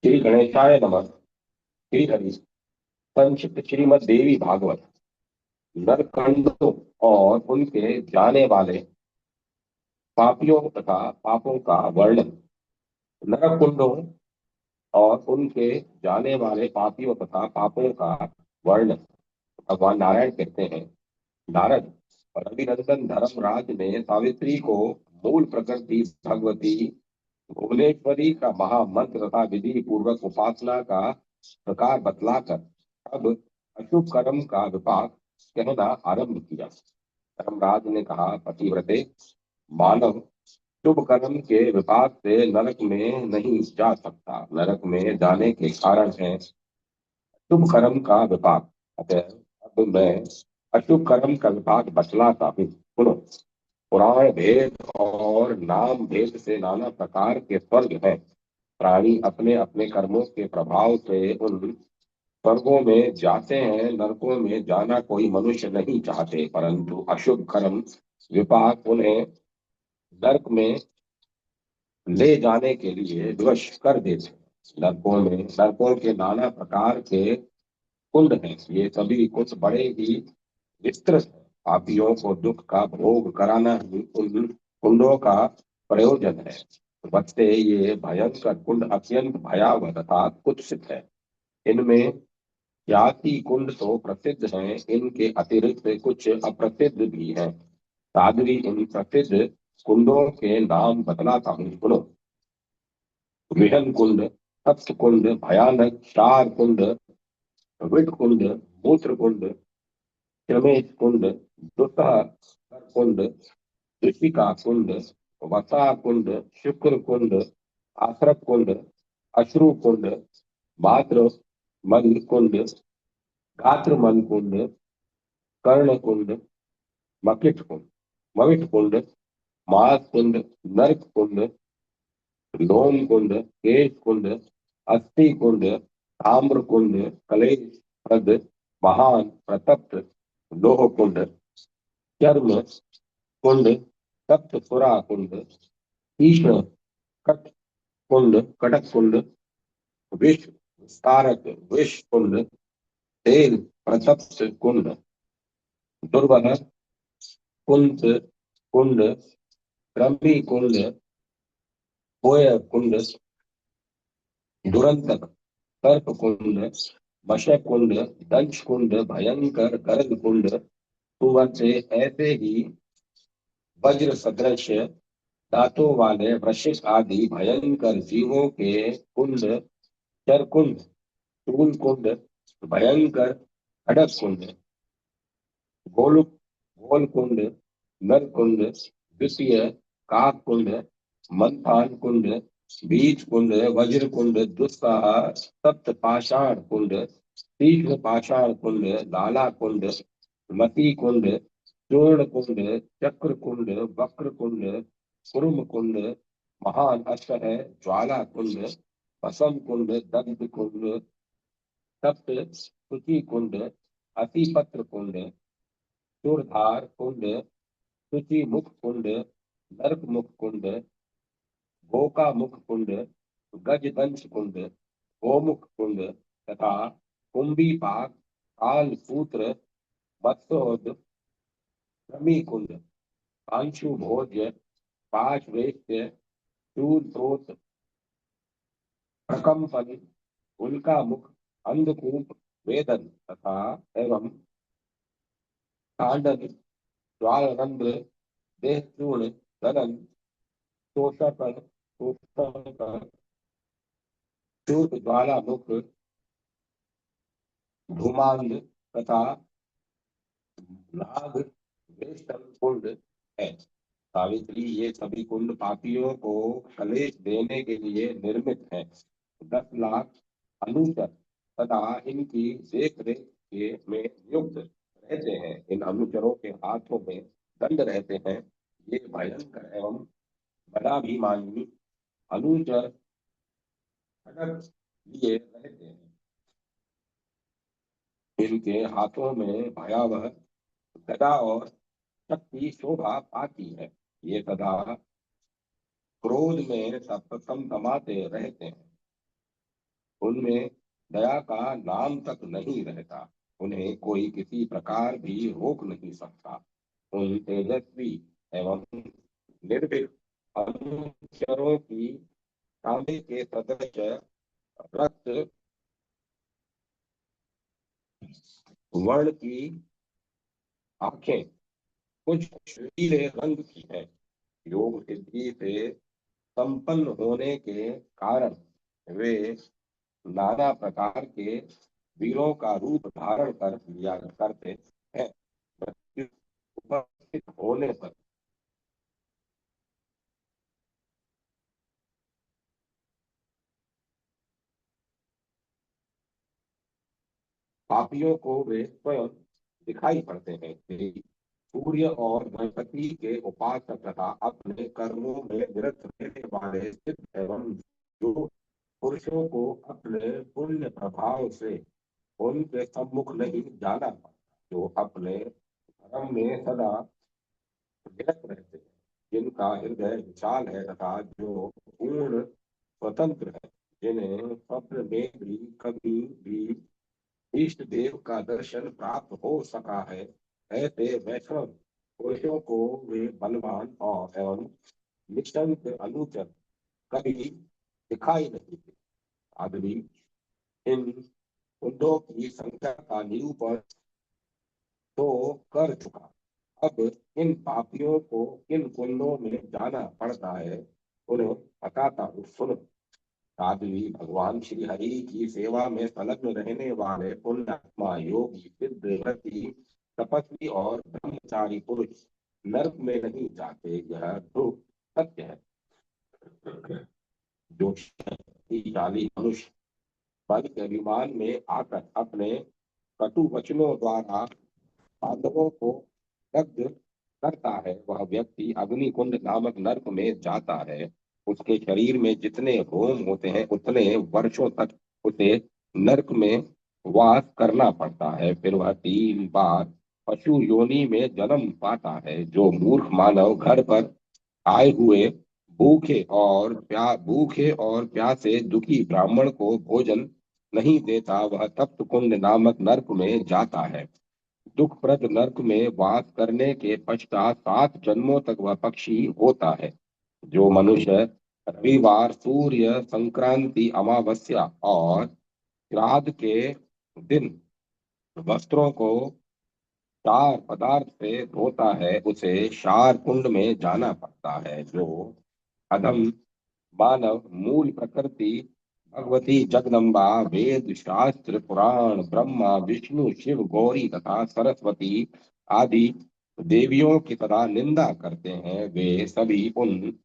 श्री गणेशाय नमः। श्री हरि। संक्षिप्त श्रीमद् देवी भागवत नरकंडों और उनके जाने वाले पापियों तथा पापों का वर्णन। नरकुंडों और उनके जाने वाले पापियों तथा पापों का वर्णन। भगवान नारायण कहते हैं, नारद, रविनंदन धर्मराज ने सावित्री को मूल प्रकृति भगवती भुवनेश्वरी का महामंत्र तथा विधि पूर्वक उपासना का प्रकार बतलाकर अब अशुभ कर्म का विपाक कहना आरंभ किया। धर्मराज ने कहा, पतिव्रते मानव शुभ कर्म के विपाक से नरक में नहीं जा सकता। नरक में जाने के कारण है शुभ कर्म का विपाक। अतः अब मैं अशुभ कर्म का विपाक बतलाता हूँ। सुनो। पुराण भेद और नाम भेद से नाना प्रकार के स्वर्ग हैं। प्राणी अपने अपने कर्मों के प्रभाव से उन स्वर्गों में जाते हैं। नरकों में जाना कोई मनुष्य नहीं चाहते, परंतु अशुभ कर्म विपाक उन्हें नरक में ले जाने के लिए विवश कर देते हैं। नरकों के नाना प्रकार के कुंड हैं। ये सभी कुछ बड़े ही विस्तृत हैं। पापियों को दुख का भोग कराना ही उन कुंडों का प्रयोजन है। बच्चे, ये भयंकर कुंड अत्यंत भयावह तथा कुत्सित है। इनमें याति कुंड तो प्रसिद्ध हैं, इनके अतिरिक्त कुछ अप्रसिद्ध भी हैं। साध्वी, इन प्रसिद्ध कुंडों के नाम बतलाता हूँ, सुनो। विहन कुंड, सप्त कुंड, भयानक शार कुंड, विट कुंड, मूत्र कुंड, रमेश कुंड, दुस्सह कुंड, ऋषिका कुंड, वसा कुंड, शुक्र कुंड, आश्रप कुंड, अश्रु कुंड, मात्र मन कुंड, गात्र मन कुंड, कर्ण कुंड, मकिट कुंड, मविट कुंड, मास कुंड, नरक कुंड, लोम कुंड, केश कुंड, अस्थि कुंड, ताम्र कुंड, कलेश प्रद, महान प्रतप्त लोह कुंड, चर्म कुंड, तप्त सुरा कुंड, तीक्ष्ण कट कुंड, कटक कुंड, विष विस्तारक विष कुंड, तेल प्रतप्त कुंड, दुर्वह कुंद कुंड, क्रमी कुंड, कोय कुंड, दुरंतक सर्प कुंड, मशक कुंड, दंश कुंड, भयंकर गर्ग कुंड, सुवर्ण से ऐसे ही वज्र सदृश दांतों वाले वृश्चिक आदि भयंकर जीवों के कुंड, चर कुंड, शूल कुंड, भयंकर खड़क कुंड, गोल गोल कुंड, नर कुंड, द्वितीय काक कुंड, मंथान कुंड, बीज कुंड, वज्र कुंड, दुस्साह सप्त पाषाण कुंड, तीक्ष्ण पाषाण कुंड, लाला कुंड, मती कुंड, चूर्ण कुंड, चक्र कुंड, वक्र कुंड, कुर्म कुंड, महान अश्व है, ज्वाला कुंड, भसम कुंड, दग्ध कुंड, सप्त शुचि कुंड, अतिपत्र कुंड, चूरधार कुंड, शुचि मुख कुंड, नरक मुख कुंड, गोका मुख कुंड, गजदंश कुंड, गोमुख कुंड तथा कुंभीपाक, कालसूत्र, मत्स्योद, कृमि कुंड, पांशु भोज्य, पाशवेश्य, शूलप्रोत, प्रकंपन, उल्का मुख, अंधकूप, वेदन तथा एवं तांडन, ज्वालरंध्र, देहचूर्ण, गलन, शोषकन, शोषण, शूट ज्वालामुख, धूमांध तथा नाग वेष्टन कुंड है। सावित्री, ये सभी कुंड पापियों को कलेश देने के लिए निर्मित है। 10 लाख अनुचर तथा इनकी देख रेख के में नियुक्त रहते हैं। इन अनुचरों के हाथों में दंड रहते हैं। ये भयंकर एवं बड़ाभिमानी अनुचर खड़ग लिए रहते हैं। इनके हाथों में भयावह गदा और शक्ति शोभा पाती है। ये सदा क्रोध में तमाते रहते हैं। उनमें दया का नाम तक नहीं रहता। उन्हें कोई किसी प्रकार भी रोक नहीं सकता। उन तेजस्वी एवं निर्भीक अनुचरों की तांबे के सदृश रक्त वर्ण की आंखें कुछ पीले रंग की है। योग सिद्धि से संपन्न होने के कारण वे नाना प्रकार के वीरों का रूप धारण कर लिया करते हैं। मृत्यु उपस्थित होने पर पापियों को वे स्वयं दिखाई पड़ते हैं। सूर्य और गणपति के उपासक तथा अपने कर्मों में निरत रहने वाले सिद्ध एवं जो पुरुषों को अपने पुण्य प्रभाव से उनके सम्मुख नहीं जाना पाता, जो अपने धर्म में सदा निरत रहते हैं, जिनका हृदय विशाल है तथा जो पूर्ण स्वतंत्र है, जिन्हें स्वप्न में भी कभी भी इष्ट देव का दर्शन प्राप्त हो सका है, ऐसे वैष्णव पुरुषों को वे बलवान और एवं निष्ठंक अनुचर कभी दिखाई नहीं देते। आदमी इन कुंडों की संख्या का निरूपण तो कर चुका। अब इन पापियों को किन कुंडों में जाना पड़ता है उन्हें बताता हूँ, सुनो। साध्वी भगवान श्री हरि की सेवा में संलग्न रहने वाले पुण्यात्मा योगी सिद्ध व्रती तपस्वी और ब्रह्मचारी पुरुष नर्क में नहीं जाते, यह ध्रुव सत्य है। जो शक्तिशाली मनुष्य बल के अभिमान में आकर अपने कटु वचनों द्वारा पांडवों को दग्ध करता है, वह व्यक्ति अग्नि कुंड नामक नर्क में जाता है। उसके शरीर में जितने रोम होते हैं उतने वर्षों तक उसे नर्क में वास करना पड़ता है। फिर वह 3 बार पशु योनि में जन्म पाता है। जो मूर्ख मानव घर पर आए हुए भूखे और प्यासे दुखी ब्राह्मण को भोजन नहीं देता, वह तप्त कुंड नामक नर्क में जाता है। दुखप्रद नर्क में वास करने के पश्चात 7 जन्मों तक वह पक्षी होता है। जो मनुष्य रविवार, सूर्य संक्रांति, अमावस्या और श्राद्ध के दिन वस्त्रों को चार पदार्थ से धोता है, उसे शार कुंड में जाना पड़ता है। जो अधम मानव मूल प्रकृति भगवती जगदम्बा, वेद शास्त्र पुराण, ब्रह्मा विष्णु शिव गौरी तथा सरस्वती आदि देवियों की सदा निंदा करते हैं, वे सभी उन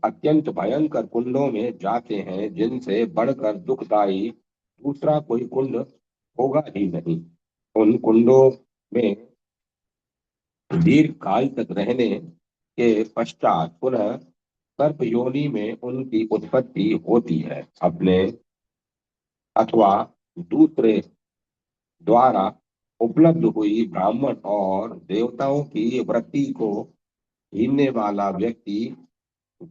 अत्यंत भयंकर कुंडों में जाते हैं जिनसे बढ़कर दुखदायी दूसरा कोई कुंड होगा ही नहीं। उन कुंडों में दीर्घ काल तक रहने के पश्चात पुनः सर्प योनि में उनकी उत्पत्ति होती है। अपने अथवा दूसरे द्वारा उपलब्ध हुई ब्राह्मण और देवताओं की वृत्ति को हीनने वाला व्यक्ति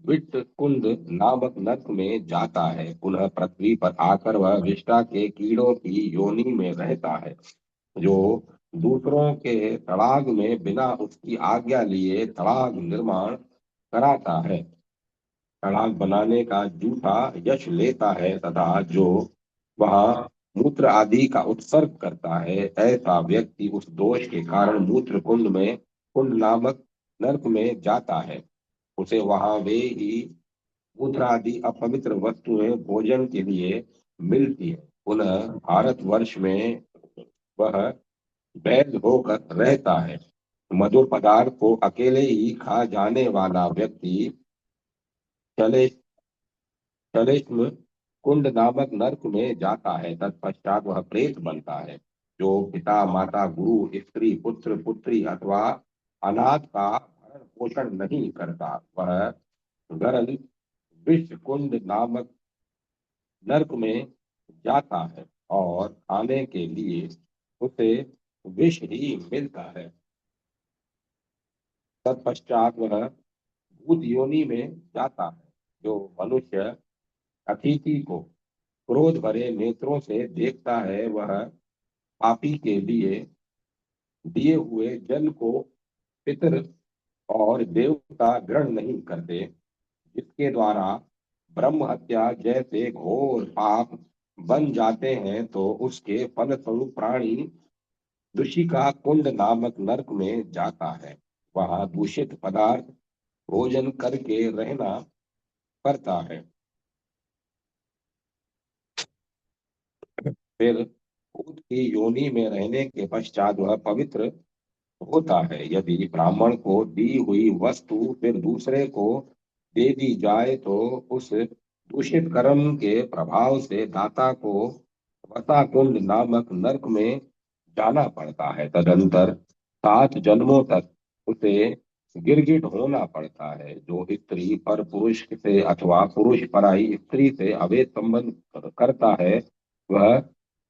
विट्ट कुंड नामक नर्क में जाता है। पुनः पृथ्वी पर आकर वह विष्ठा के कीड़ों की योनि में रहता है। जो दूसरों के तड़ाग में बिना उसकी आज्ञा लिए तड़ाग निर्माण कराता है, तड़ाग बनाने का झूठा यश लेता है तथा जो वहां मूत्र आदि का उत्सर्ग करता है, ऐसा व्यक्ति उस दोष के कारण मूत्र कुंड नामक नर्क में जाता है। उसे वहां वे ही मूत्र आदि अपवित्र वस्तुएं भोजन के लिए मिलती है। पुनः भारतवर्ष में वह वैध होकर रहता है। मधुर पदार्थ को अकेले ही खा जाने वाला व्यक्ति चले चलेष्म कुंड नामक नर्क में जाता है। तत्पश्चात वह प्रेत बनता है। जो पिता माता गुरु स्त्री पुत्र पुत्री अथवा अनाथ का भरण पोषण नहीं करता, वह गरल विष कुंड नामक नर्क में जाता है और खाने के लिए उसे विष ही मिलता है। तत्पश्चात वह भूत योनि में जाता है। जो मनुष्य अतिथि को क्रोध भरे नेत्रों से देखता है, वह पापी के लिए दिए हुए जल को पितर और देवता ग्रहण नहीं करते, जिसके द्वारा ब्रह्म हत्या जैसे घोर पाप बन जाते हैं, तो उसके फलस्वरूप प्राणी दूषिका कुंड नामक नरक में जाता है। वहां दूषित पदार्थ भोजन करके रहना पड़ता है। फिर भूत की योनि में रहने के पश्चात वह पवित्र होता है। यदि ब्राह्मण को दी हुई वस्तु फिर दूसरे को दे दी जाए, तो उस दूषित कर्म के प्रभाव से दाता को वसा कुंड नामक नरक में जाना पड़ता है। तदंतर 7 जन्मों तक उसे गिरगिट होना पड़ता है। जो स्त्री पर पुरुष से अथवा पुरुष पराई स्त्री से अवैध संबंध करता है, वह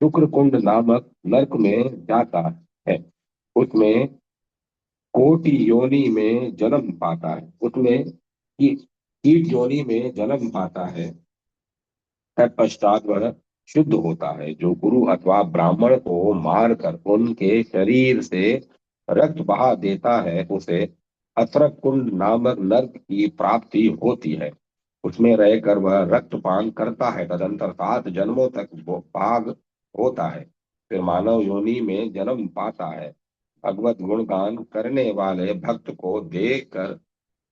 शुक्र कुंड नामक नरक में जाता है। उसमें कोटि योनि में जन्म पाता है। उसमें कीट योनि में जन्म पाता है। तत्पश्चात वह शुद्ध होता है। जो गुरु अथवा ब्राह्मण को मारकर उनके शरीर से रक्त बहा देता है, उसे अथर्क कुंड नामक नर्क की प्राप्ति होती है। उसमें रहकर वह रक्तपान करता है। तदंतर 7 जन्मों तक वो भाग होता है। फिर मानव योनि में जन्म पाता है। भगवत गुणगान करने वाले भक्त को देखकर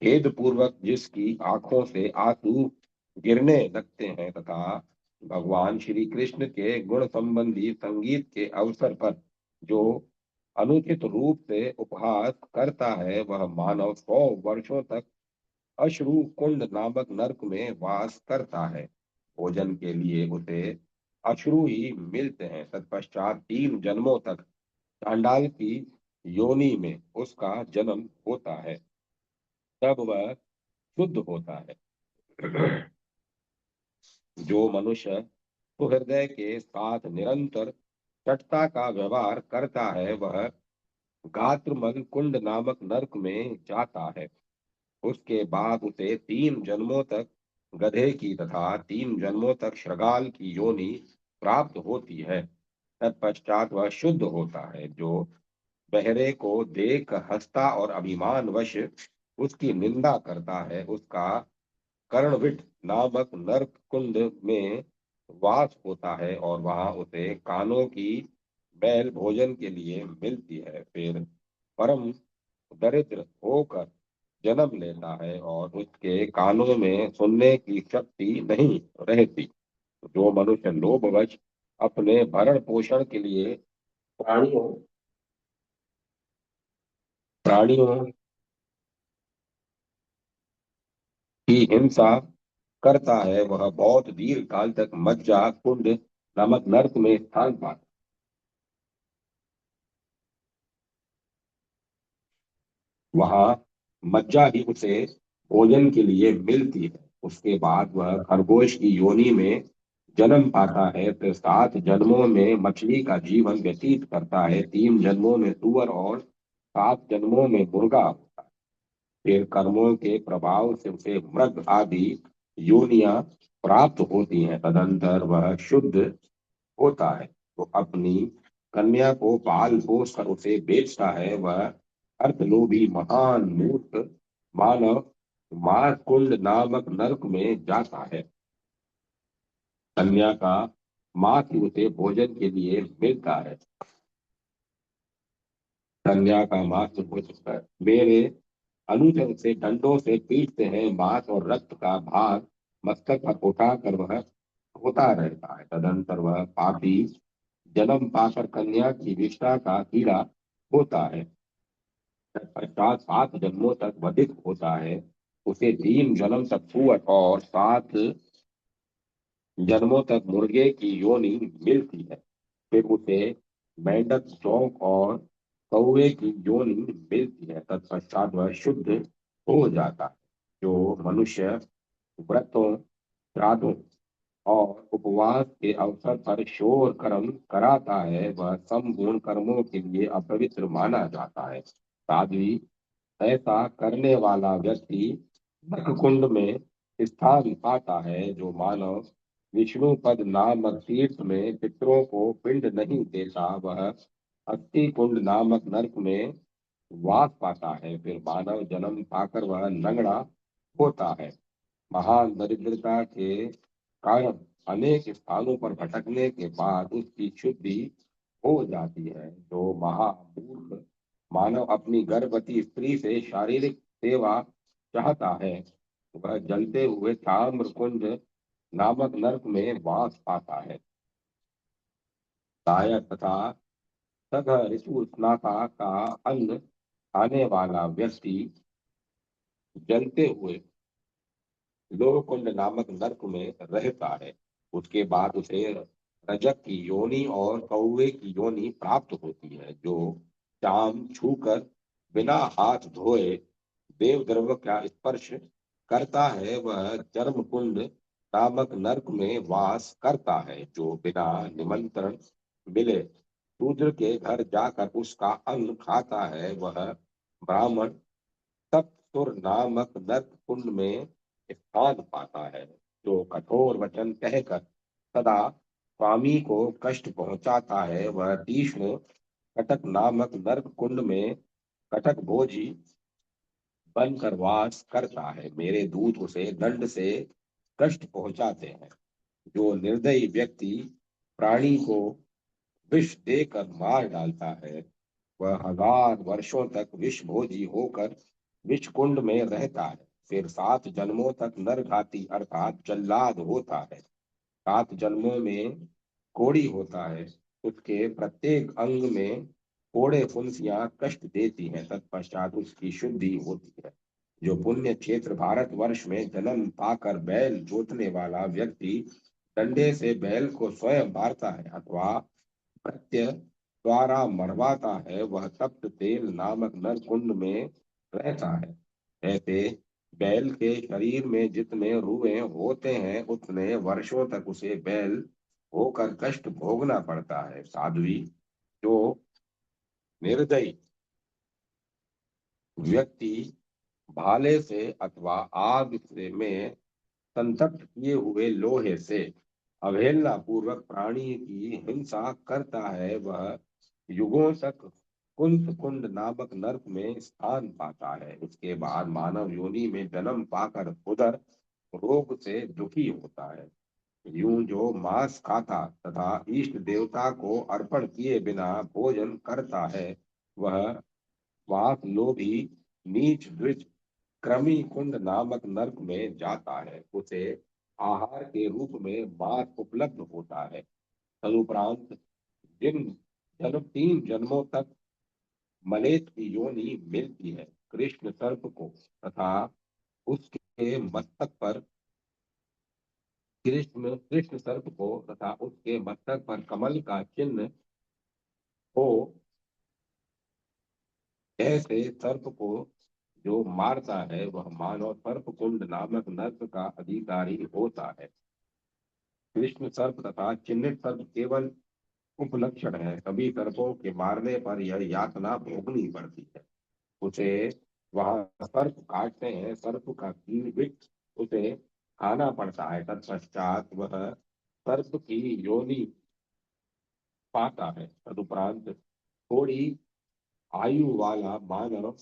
खेद पूर्वक जिसकी आंखों से आंसू गिरने लगते हैं, तथा भगवान श्री कृष्ण के गुण संबंधी संगीत के अवसर पर जो अनुचित रूप से उपहास करता है, वह मानव 100 वर्षों तक अश्रु कुंड नामक नरक में वास करता है। भोजन के लिए उसे अश्रु ही मिलते हैं। तत्पश्चात 3 जन्मों तक चांडाल की योनि में उसका जन्म होता है। तब वह शुद्ध होता है। जो मनुष्य सुहृदय के साथ निरंतर सटता का व्यवहार करता है, वह गात्रमन कुंड नामक नरक में जाता है। उसके बाद उसे 3 जन्मों तक गधे की तथा 3 जन्मों तक श्रगाल की योनि प्राप्त होती है। तत्पश्चात वह शुद्ध होता है। जो बहरे को देख हंसता और अभिमान वश उसकी निंदा करता है, उसका कर्णविट नामक नरक कुंड में वास होता है, और वहां उसे कानों की बैल भोजन के लिए मिलती है। फिर परम दरिद्र होकर जन्म लेता है और उसके कानों में सुनने की शक्ति नहीं रहती। जो मनुष्य लोभवश अपने भरण पोषण के लिए प्राणियों प्राणियों की हिंसा करता है, वह बहुत दीर्घ काल तक मज्जा कुंड नामक नरक में स्थान पाता। वहां मज्जा ही उसे भोजन के लिए मिलती है। उसके बाद वह खरगोश की योनि में जन्म पाता है। फिर 7 जन्मों में मछली का जीवन व्यतीत करता है। 3 जन्मों में सुअर और 7 जन्मों में मुर्गा। फिर कर्मों के प्रभाव से उसे मृग आदि योनियां प्राप्त होती हैं। तदंतर वह शुद्ध होता है। तो अपनी कन्या को पाल पोस कर उसे बेचता है। वह अर्थलोभी महान मूर्ख मानव मार कुंड नामक नरक में जाता है। कन्या का मांस ही उसे भोजन के लिए मिलता है। कन्या का मांस भोजन है। मेरे अनुचर से डंडों से पीटते हैं। मांस और रक्त का भाग मस्तक पर उठाकर वह होता रहता है। तदंतर वह पापी जन्म पाकर कन्या की विष्ठा का कीड़ा होता है। पश्चात 7 जन्मों तक वधिक होता है। उसे 3 जन्म तक सुअर और 7 जन्मों तक मुर्गे की योनि मिलती है। फिर उसे मेंढक, चौक और कौवे की योनि मिलती है। तत्पश्चात वह शुद्ध हो जाता है। जो मनुष्य व्रतों, श्राद्धों और उपवास के अवसर पर शोर कर्म कराता है, वह समगुण कर्मों के लिए अपवित्र माना जाता है। साध्वी ऐसा करने वाला व्यक्ति नरक कुंड में स्थान पाता है। जो मानव विष्णु पद नामक तीर्थ में पितरों को पिंड नहीं देता, वह अस्थि कुंड नामक नरक में वास पाता है। फिर मानव जन्म पाकर वह लंगड़ा होता है। महान दरिद्रता के कारण अनेक स्थानों पर भटकने के बाद उसकी शुद्धि हो जाती है। जो महामूर्ख मानव अपनी गर्भवती स्त्री से शारीरिक सेवा चाहता है, वह जलते हुए ताम्र कुंड नामक नरक में वास पाता है। शायद तथा सघ ऋतु स्नाता का अन्न खाने वाला व्यक्ति जलते हुए लोहकुंड नामक नरक में रहता है। उसके बाद उसे रजक की योनि और कौवे की योनि प्राप्त होती है। जो चाम छूकर बिना हाथ धोए देवद्रव्य का स्पर्श करता है, वह चर्म कुंड नामक नरक में वास करता है। जो बिना निमंत्रण मिले शूद्र के घर जाकर उसका अन्न खाता है, वह ब्राह्मण सप्तुर नामक नरक कुंड में स्थान पाता है। जो कठोर वचन कहकर सदा स्वामी को कष्ट पहुंचाता है, वह तीक्ष्ण कटक नामक नरक कुंड में कटक भोजी बनकर वास करता है। मेरे दूत उसे दंड से कष्ट पहुंचाते हैं। जो निर्दयी व्यक्ति प्राणी को विष देकर मार डालता है, वह 1000 वर्षों तक विषभोजी होकर विषकुंड में रहता है। फिर 7 जन्मों तक नरघाती अर्थात जल्लाद होता है। 7 जन्मों में कोड़ी होता है। उसके प्रत्येक अंग में कोड़े फुंसियां कष्ट देती हैं। तत्पश्चात उसकी शुद्धि होती है। जो पुण्य क्षेत्र भारत वर्ष में जन्म पाकर बैल जोतने वाला व्यक्ति डंडे से बैल को स्वयं मारता है अथवा भृत्य द्वारा मरवाता है, वह तप्त तेल नामक नर कुंड में रहता है। ऐसे बैल के शरीर में जितने रुएं होते हैं, उतने वर्षों तक उसे बैल होकर कष्ट भोगना पड़ता है। साध्वी जो निर्दयी व्यक्ति भाले से अथवा आग से में संतप्त किए हुए लोहे से अवहेलना पूर्वक प्राणी की हिंसा करता है, वह युगों तक कुंत कुंड नामक नरक में स्थान पाता है। उसके बाद मानव योनि में जन्म पाकर उदर रोग से दुखी होता है। यूं जो मांस खाता तथा इष्ट देवता को अर्पण किए बिना भोजन करता है, वह वाक लोभी नीच द्विज क्रमी कुंड नामक नरक में जाता है। उसे आहार के रूप में मांस उपलब्ध होता है। तदुपरांत जिन 3 जन्मों तक मलेच्छ की योनि मिलती है, कृष्ण सर्प को तथा उसके मस्तक पर कृष्ण सर्प को तथा उसके मस्तक पर कमल का चिन्ह हो, ऐसे सर्प को जो मारता है, वह मानव सर्प कुंड नामक नर्क का अधिकारी होता है। कृष्ण सर्प तथा चिन्हित सर्प केवल उपलक्षण है। सभी सर्पों के मारने पर यह यातना भोगनी पड़ती है। उसे वहां सर्प काटते हैं, सर्प का कील बिट उसे खाना पड़ता है। तत्पश्चात वह सर्प की योनि पाता है। तदुपरांत थोड़ी आयु वाला मानव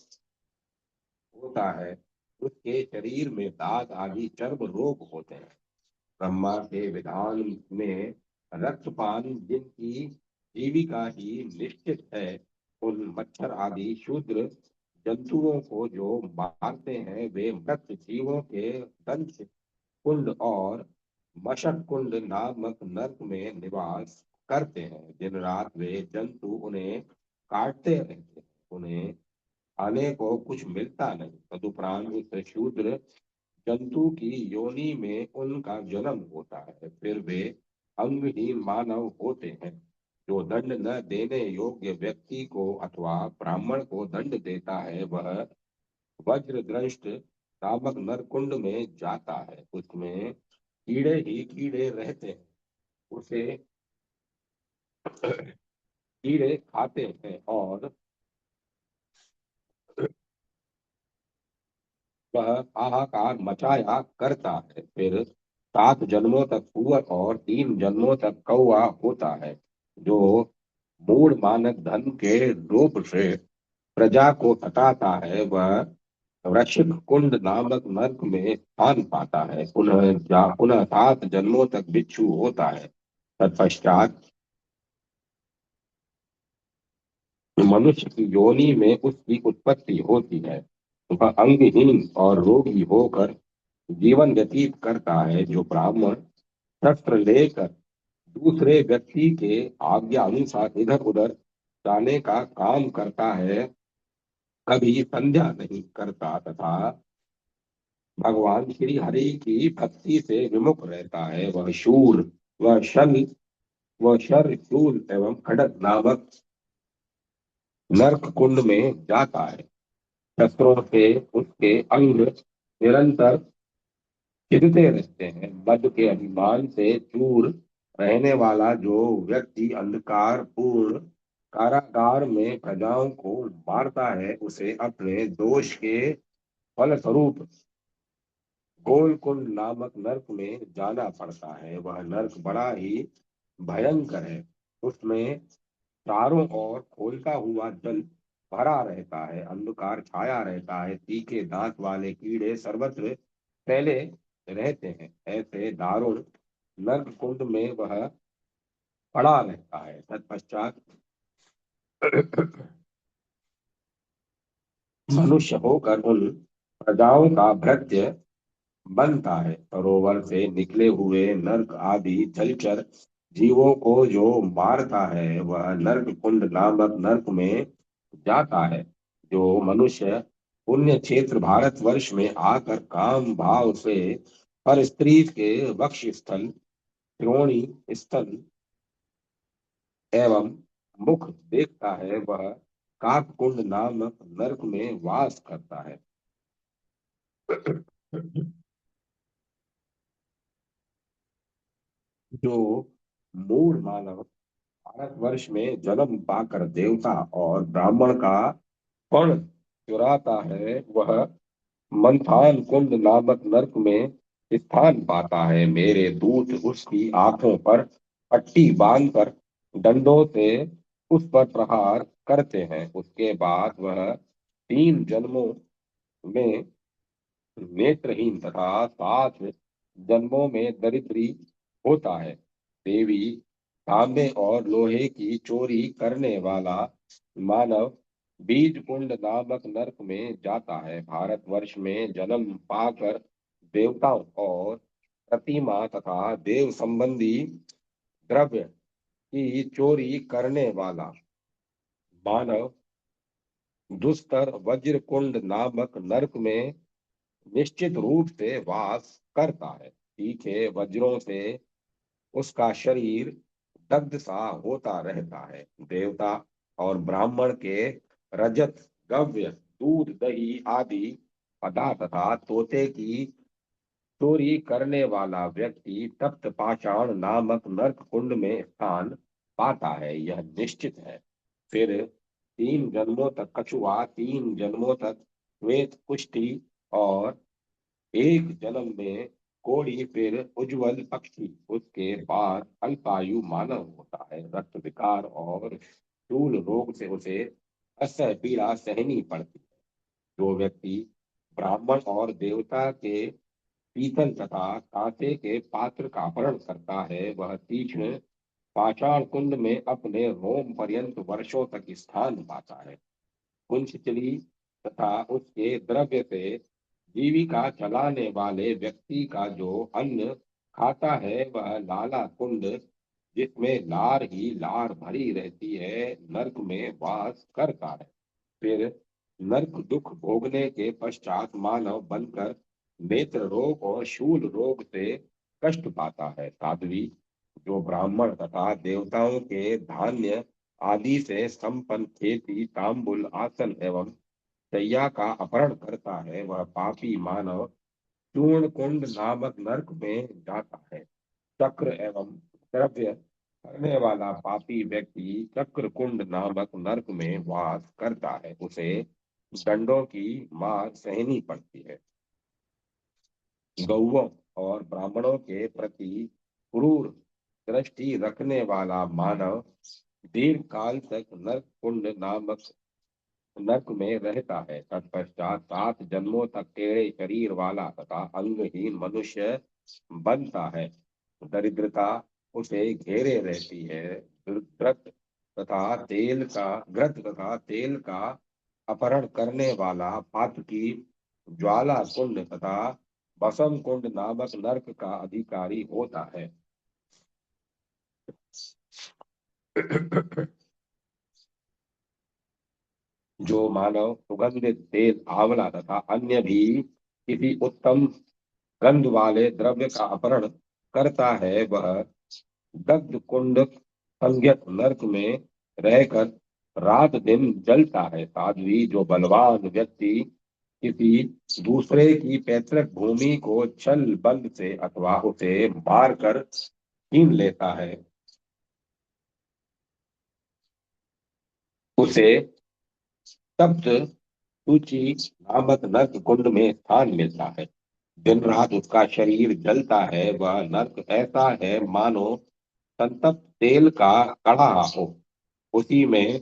होता है। उसके शरीर में दांत आदि चर्म रोग होते हैं। ब्रह्मा के विधान में रक्तपान जिनकी जीविका ही निश्चित है, उन मच्छर आदि शूद्र जंतुओं को जो मारते हैं, वे मृत जीवों के दंश कुंड और मशक कुंड नामक नरक में निवास करते हैं। दिन रात वे जंतु उन्हें काटते रहते हैं। उन्हें खाने को कुछ मिलता नहीं। तदुपरांत उस शूद्र जंतु की योनि में उनका जन्म होता है। फिर वे अंगहीन मानव होते हैं। जो दंड न देने योग्य व्यक्ति को अथवा ब्राह्मण को दंड देता है, वह वज्र दृष्ट नामक नरकुंड में जाता है। उसमें कीड़े ही कीड़े रहते हैं। उसे कीड़े खाते हैं और वह हाहाकार मचाया करता है। फिर 7 जन्मों तक सुअर और 3 जन्मों तक कौआ होता है, जो मूढ़ मानक धन के लोभ से प्रजा को हटाता है। वह वृश्चिक कुंड नामक नरक में स्थान पाता है। पुनः 7 जन्मों तक भिक्षु होता है। तत्पश्चात मनुष्य की योनि में उसकी उत्पत्ति होती है। वह अंगहीन और रोगी होकर जीवन व्यतीत करता है। जो ब्राह्मण शस्त्र लेकर दूसरे व्यक्ति के आज्ञा अनुसार इधर उधर जाने का काम करता है, कभी संध्या नहीं करता तथा भगवान श्री हरि की भक्ति से विमुख रहता है, वह शूर व शल व शर शूल एवं खड़ग नामक नरक कुंड में जाता है। शस्त्रों से उसके अंग निरंतर छिदते रहते हैं। मद के अभिमान से चूर रहने वाला जो व्यक्ति अंधकार पूर्ण कारागार में प्रजाओं को मारता है, उसे अपने दोष के फलस्वरूप गोलकुंड नामक नरक में जाना पड़ता है। वह नरक बड़ा ही भयंकर है। उसमें चारों ओर खोलता हुआ जल भरा रहता है, अंधकार छाया रहता है, तीखे दांत वाले कीड़े सर्वत्र फैले रहते हैं। ऐसे दारुण नरक कुंड में वह पड़ा रहता है। तत्पश्चात मनुष्य होकर उन प्रजाओं का भृत्य बनता है। सरोवर से निकले हुए नर्क आदि जलचर जीवों को जो मारता है, वह नर्क कुंड नामक नर्क में जाता है। जो मनुष्य पुण्य क्षेत्र भारतवर्ष में आकर काम भाव से पर स्त्री के वक्ष स्थल, श्रोणी स्थल एवं मुख देखता है, वह काक कुंड नामक नर्क में वास करता है। जो मूढ़ मानव भारतवर्ष में जन्म पाकर देवता और ब्राह्मण का पण चुराता है, वह मंथान कुंड नामक नरक में स्थान पाता है। मेरे दूत उसकी आंखों पर पट्टी बांधकर डंडों से उस पर प्रहार करते हैं। उसके बाद वह 3 जन्मों में नेत्रहीन तथा 7 जन्मों में दरिद्री होता है। देवी तांबे और लोहे की चोरी करने वाला मानव बीज कुंड नामक नरक में जाता है। भारतवर्ष में जन्म पाकर देवताओं और प्रतिमा तथा देव संबंधी द्रव्य की चोरी करने वाला मानव दुस्तर वज्र कुंड नामक नरक में निश्चित रूप से वास करता है। तीखे वज्रों से उसका शरीर दग्ध सा होता रहता है। देवता और ब्राह्मण के रजत गव्य दूध दही आदि पदार्थ तथा तोते की चोरी करने वाला व्यक्ति तप्त पाषाण नामक नरक कुंड में स्थान पाता है, यह निश्चित है। फिर 3 जन्मों तक कछुआ, 3 जन्मों तक श्वेत कुष्ठी और एक जन्म में कोड़ी, फिर उज्जवल पक्षी, उसके बाद अल्पायु मानव होता है। रक्त विकार और स्थूल रोग से उसे असह्य पीड़ा सहनी पड़ती है। जो व्यक्ति ब्राह्मण और देवता के पीतल तथा कांसे के पात्र का अपहरण करता है, वह तीक्ष्ण पाषाण कुंड में अपने रोम पर्यंत वर्षों तक स्थान पाता है। कुंचली तथा उसके द्रव्य से जीविका चलाने वाले व्यक्ति का जो अन्न खाता है, वह लाला कुंड, जिसमें लार ही लार भरी रहती है, नरक में वास करता है। फिर नरक दुख भोगने के पश्चात मानव बनकर नेत्र रोग और शूल रोग से कष्ट पाता है। साध्वी जो ब्राह्मण तथा देवताओं के धान्य आदि से संपन्न खेती, तांबुल, आसन एवं शैया का अपहरण करता है, वह पापी मानव चूर्ण कुंड नामक नरक में जाता है। चक्र एवं द्रव्य करने वाला पापी व्यक्ति चक्र कुंड नामक नरक में वास करता है, उसे दंडों की मार सहनी पड़ती है। गौओं और ब्राह्मणों के प्रति क्रूर दृष्टि रखने वाला मानव दीर्घ काल तक नरक कुंड नामक नरक में रहता है। तत्पश्चात 7 जन्मों तक टेढ़े शरीर वाला तथा अंगहीन मनुष्य बनता है। दरिद्रता उसे घेरे रहती है। घृत तथा तेल का अपहरण करने वाला पातकी ज्वाला कुंड तथा बसम कुंड नामक नरक का अधिकारी होता है। जो मानव सुगंधित तेल, आंवला तथा अन्य भी किसी उत्तम गंध वाले द्रव्य का अपहरण करता है, वह दग्ध कुंड संज्ञक नरक में रहकर रात दिन जलता है। साध्वी, जो बलवान व्यक्ति किसी दूसरे की पैतृक भूमि को छल बल से अथवा उसे मार कर छीन लेता है, उसे तप्त सूची नामक नरक कुंड में स्थान मिलता है। दिन रात उसका शरीर जलता है। वह नरक ऐसा है मानो संतप्त तेल का कड़ा हो। उसी में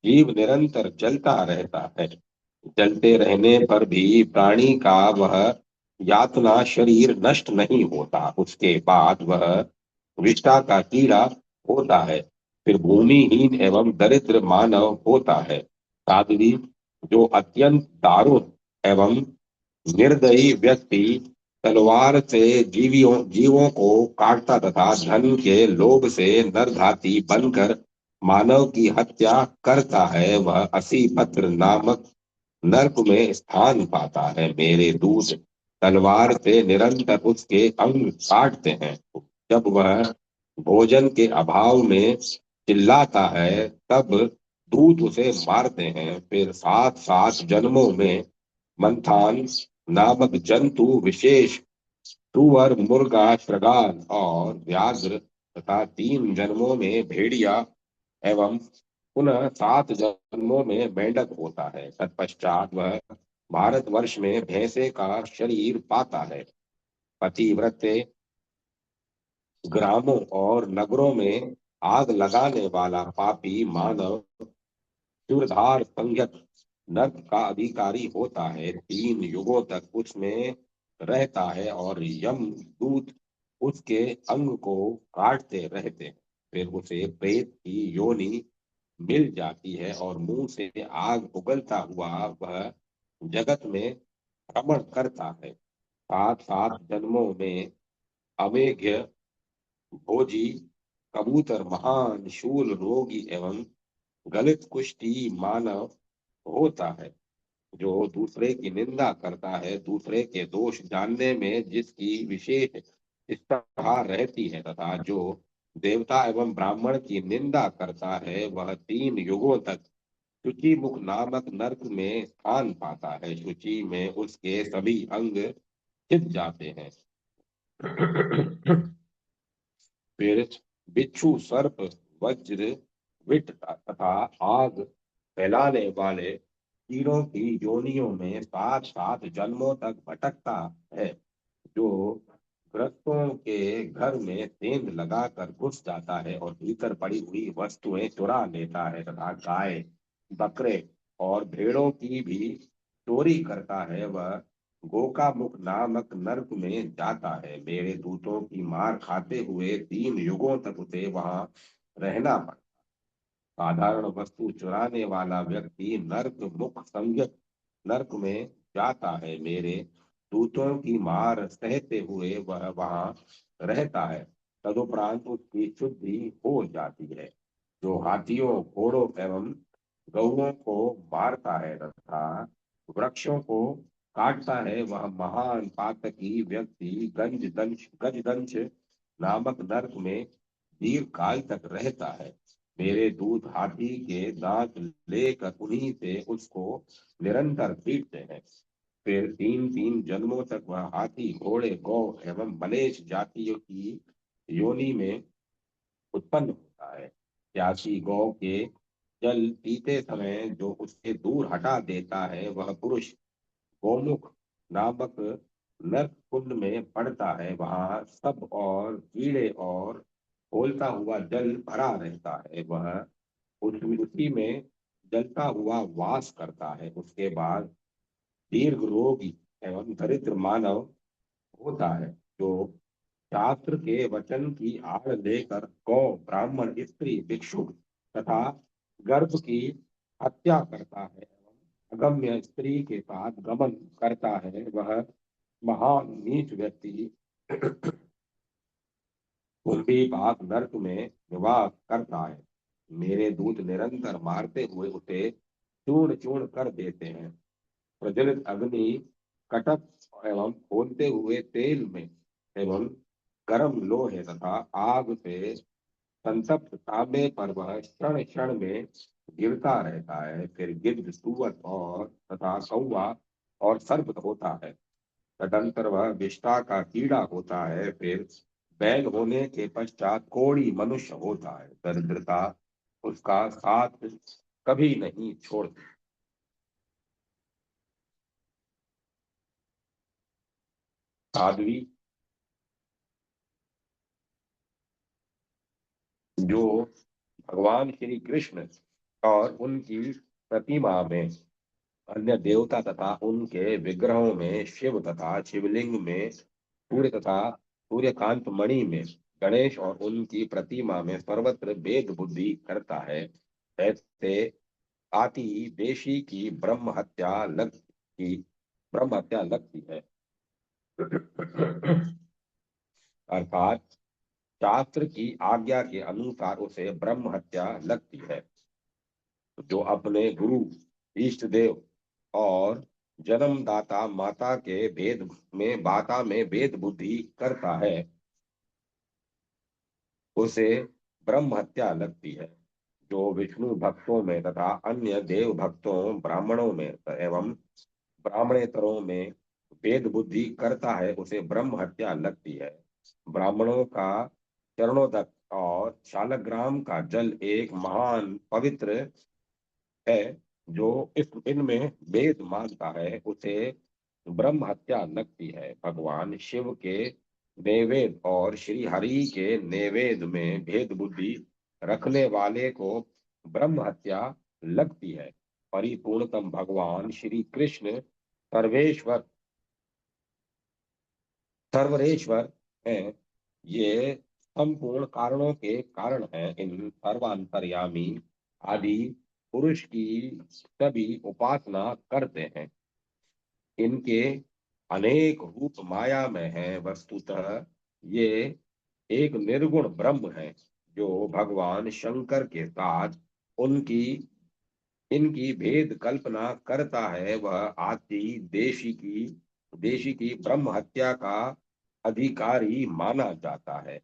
जीव निरंतर जलता रहता है। जलते रहने पर भी प्राणी का वह यातना शरीर नष्ट नहीं होता। उसके बाद वह विष्ठा का कीड़ा होता है, फिर भूमिहीन एवं दरिद्र मानव होता है। साध्वी, जो अत्यंत दारुण एवं निर्दयी व्यक्ति तलवार से जीवों को काटता तथा धन के लोभ से नरघाती बनकर मानव की हत्या करता है, वह 80 पत्र नामक नरक में स्थान पाता है। मेरे दूत तलवार से निरंतर उसके अंग काटते हैं। जब वह भोजन के अभाव में चिल्लाता है, तब दूत उसे मारते हैं। फिर 7 7 जन्मों में मंथान नामक जंतु विशेष सुअर, मुर्गा, श्रृगाल और व्याघ्र तथा 3 जन्मों में भेड़िया एवं पुनः 7 जन्मों में मेंढक होता है। तत्पश्चात वह भारतवर्ष में भैंसे का शरीर पाता है। पतिव्रते ग्रामों और नगरों में आग लगाने वाला पापी मानव चूरधार संज्ञक नर्क का अधिकारी होता है। 3 युगों तक उसमें रहता है और यम दूत उसके अंग को काटते रहते हैं। फिर उसे प्रेत की योनि मिल जाती है और मुंह से आग उगलता हुआ वह जगत में भ्रमण करता है। 7 7 जन्मों में अमेघ्य भोजी कबूतर, महान शूल, रोगी एवं गलित कुष्ठी मानव होता है। जो दूसरे की निंदा करता है, दूसरे के दोष जानने में जिसकी विशेष इच्छा रहती है तथा जो देवता एवं ब्राह्मण की निंदा करता है, वह 3 युगों तक शुचि मुख नामक नरक में स्थान पाता है। शुचि में उसके सभी अंग छिद जाते हैं। फिर बिच्छू, सर्प, वज्र, विट तथा आग फैलाने वाले कीड़ों की योनियों में 7 7 जन्मों तक भटकता है। जो ग्रस्तों के घर में सेंध लगाकर घुस जाता है और भीतर पड़ी हुई वस्तुएं चुरा लेता है तथा गाय, बकरे और भेड़ों की भी चोरी करता है, वह गोकामुख नामक नरक में जाता है। मेरे दूतों की मार खाते हुए 3 युगों तक उसे वहां रहना पड़ता। साधारण वस्तु चुराने वाला व्यक्ति नरक मुख संज्ञक नरक में जाता है। मेरे दूतों की मार सहते हुए वह वहां रहता है। तदुपरांत उसकी शुद्धि हो जाती है। जो हाथियों, घोड़ों एवं गौओं को मारता है तथा वृक्षों को काटता है, वह महान पातकी व्यक्ति गजदंश नामक नरक में दीर्घ काल तक रहता है। मेरे दूत हाथी के दांत लेकर उन्हीं से उसको निरंतर पीटते हैं। फिर 3 3 जन्मों तक वह हाथी, घोड़े, गौ एवं मलेच्छ जातियों की योनि में उत्पन्न होता है। प्यासी गौ के जल पीते समय जो उससे दूर हटा देता है, वह पुरुष गौमुख नामक नर्क कुंड में पड़ता है, वहां सब और कीड़े और खौलता हुआ जल भरा रहता है। वह उसी में जलता हुआ वास करता है। उसके बाद दीर्घ रोगी एवं दरिद्र मानव होता है, जो शास्त्र के वचन की आड़ लेकर गौ, ब्राह्मण, स्त्री, भिक्षु तथा गर्भ की हत्या करता है, अगम्य स्त्री के साथ गमन करता है। वह महान नीच व्यक्ति कुंभी पाप नरक में निवास करता है। मेरे दूत निरंतर मारते हुए उसे चूर्ण चूर्ण कर देते हैं। प्रज्वलित अग्नि कटक एवं खोलते हुए तेल में एवं गर्म लोहे तथा आग से संतप्त तांबे पर वह क्षण क्षण में गिरता रहता है। फिर गिद्ध, सुअर और तथा कौवा और सर्प होता है। तदंतर वह विष्ठा का कीड़ा होता है। फिर बैल होने के पश्चात कोढ़ी मनुष्य होता है। दरिद्रता उसका साथ कभी नहीं छोड़ती। साध्वी जो भगवान श्री कृष्ण और उनकी प्रतिमा में, अन्य देवता तथा उनके विग्रहों में, शिव तथा शिवलिंग में, सूर्य तथा सूर्यकांत मणि में, गणेश और उनकी प्रतिमा में सर्वत्र भेद बुद्धि करता है, ऐसे आति देशी की ब्रह्म हत्या लगती है। अर्थात शास्त्र की आज्ञा के अनुसार उसे ब्रह्म हत्या लगती है। जो अपने गुरु, इष्ट देव और जन्मदाता माता के भेद में बाता में भेद बुद्धि करता है, उसे ब्रह्म हत्या लगती है। जो विष्णु भक्तों में तथा अन्य देव भक्तों, ब्राह्मणों में एवं ब्राह्मणेतरों में भेद बुद्धि करता है, उसे ब्रह्म हत्या लगती है। ब्राह्मणों का चरणोदक और शालग्राम का जल एक महान पवित्र है। जो इस इनमें भेद मानता है, उसे ब्रह्म हत्या लगती है। भगवान शिव के नैवेद्य और श्री हरि के नैवेद्य में भेद बुद्धि रखने वाले को ब्रह्म हत्या लगती है। परिपूर्णतम भगवान श्री कृष्ण सर्वेश्वर सर्वरेश्वर हैं। ये संपूर्ण कारणों के कारण हैं। इन सर्वांतर्यामी आदि पुरुष की सभी उपासना करते हैं। इनके अनेक रूप माया में हैं। वस्तुतः ये एक निर्गुण ब्रह्म है, जो भगवान शंकर के साथ उनकी इनकी भेद कल्पना करता है। वह आदि देशी की ब्रह्म हत्या का अधिकारी माना जाता है।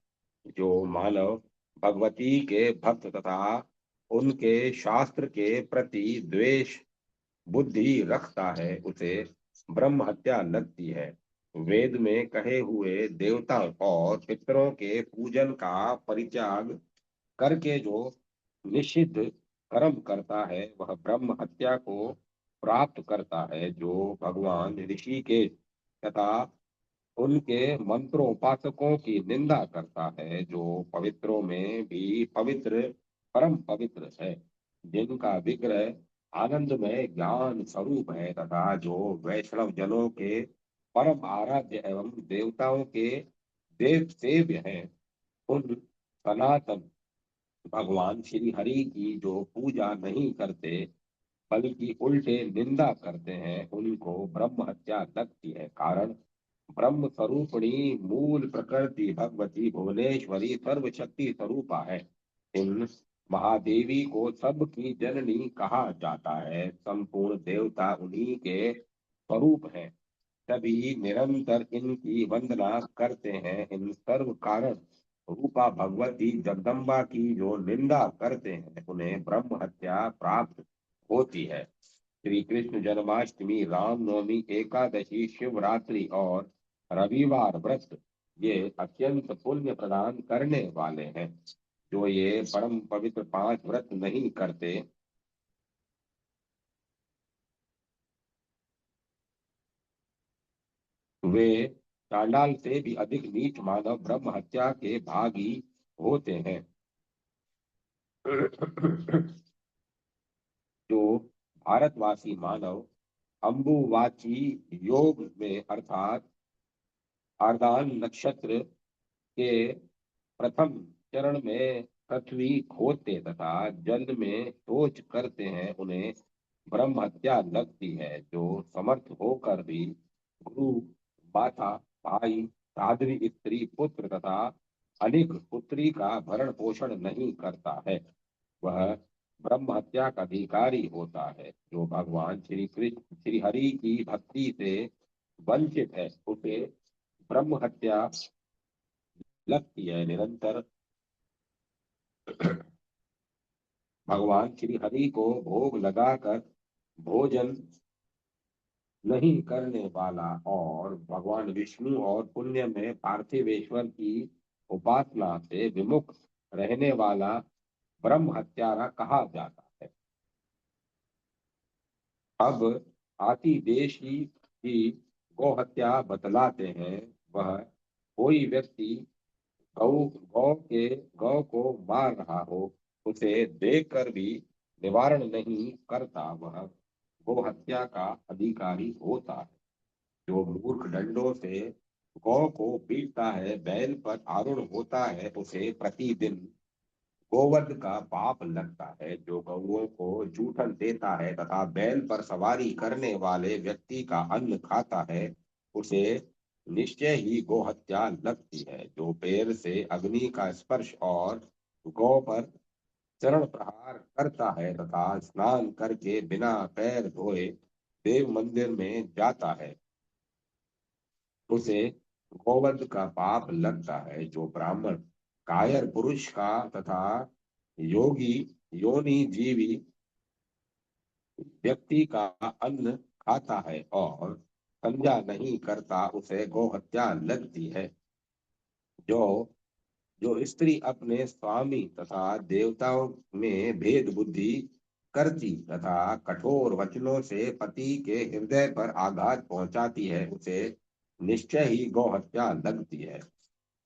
जो मानव भगवती के भक्त तथा उनके शास्त्र के प्रति द्वेष बुद्धि रखता है, उसे ब्रह्म हत्या लगती है। वेद में कहे हुए देवताओं और पितरों के पूजन का परित्याग करके जो निषिद्ध कर्म करता है, वह ब्रह्म हत्या को प्राप्त करता है। जो भगवान ऋषिकेश तथा उनके मंत्रोपासकों की निंदा करता है, जो पवित्रों में भी पवित्र, परम पवित्र है, जिनका विग्रह आनंदमय ज्ञान स्वरूप है, तथा जो वैष्णव जनों के परम आराध्य एवं देवताओं के देव सेव्य हैं, उन सनातन भगवान श्री हरि की जो पूजा नहीं करते बल्कि उल्टे निंदा करते हैं, उनको ब्रह्म हत्या लगती है। कारण ब्रह्म स्वरूपिणी मूल प्रकृति भगवती भुवनेश्वरी सर्वशक्ति स्वरूपा है। इन महादेवी को सबकी जननी कहा जाता है। संपूर्ण देवता उन्हीं के स्वरूप हैं। सभी निरंतर इनकी वंदना करते हैं। इन सर्व कारण रूपा भगवती जगदम्बा की जो निंदा करते हैं, उन्हें ब्रह्म हत्या प्राप्त होती है। श्री कृष्ण जन्माष्टमी, रामनवमी, एकादशी, शिवरात्रि और रविवार व्रत ये अत्यंत पुण्य प्रदान करने वाले हैं। जो ये परम पवित्र 5 व्रत नहीं करते, वे चांडाल से भी अधिक नीच मानव ब्रह्म हत्या के भागी होते हैं। जो भारतवासी मानव अंबुवाची योग में अर्थात आर्दान नक्षत्र के प्रथम चरण में पृथ्वी खोदते तथा जल में शोच करते हैं, उन्हें ब्रह्म हत्या लगती है। जो समर्थ होकर भी गुरु, माता, भाई, साध्वी स्त्री, पुत्र तथा अनेक पुत्री का भरण पोषण नहीं करता है, वह ब्रह्म हत्या का अधिकारी होता है। जो भगवान श्री कृष्ण श्री हरि की भक्ति से वंचित है, उसे ब्रह्म हत्या लगती है। निरंतर भगवान श्री हरि को भोग लगाकर भोजन नहीं करने वाला और भगवान विष्णु और पुण्य में पार्थिवेश्वर की उपासना से विमुख रहने वाला ब्रह्म हत्यारा कहा जाता है। अब आति देशी की गौ हत्या बतलाते हैं। वह कोई व्यक्ति गौ गौ के गौ को मार रहा हो, उसे देखकर भी निवारण नहीं करता, वह गौ हत्या का अधिकारी होता है। जो मूर्ख डंडों से गौ को पीटता है, बैल पर आरूढ़ होता है, उसे प्रतिदिन गोवध का पाप लगता है। जो गौओं को जूठन देता है तथा बैल पर सवारी करने वाले व्यक्ति का अन्न खाता है, उसे निश्चय ही गौ हत्या लगती है। जो पैर से अग्नि का स्पर्श और गौ पर चरण प्रहार करता है तथा स्नान करके बिना पैर धोए देव मंदिर में जाता है, उसे गोवध का पाप लगता है। जो ब्राह्मण कायर पुरुष का तथा योगी योनि जीवी व्यक्ति का अन्न खाता है और संज्ञा नहीं करता, उसे गौ हत्या लगती है। जो जो स्त्री अपने स्वामी तथा देवताओं में भेद बुद्धि करती तथा कठोर वचनों से पति के हृदय पर आघात पहुंचाती है, उसे निश्चय ही गौ हत्या लगती है।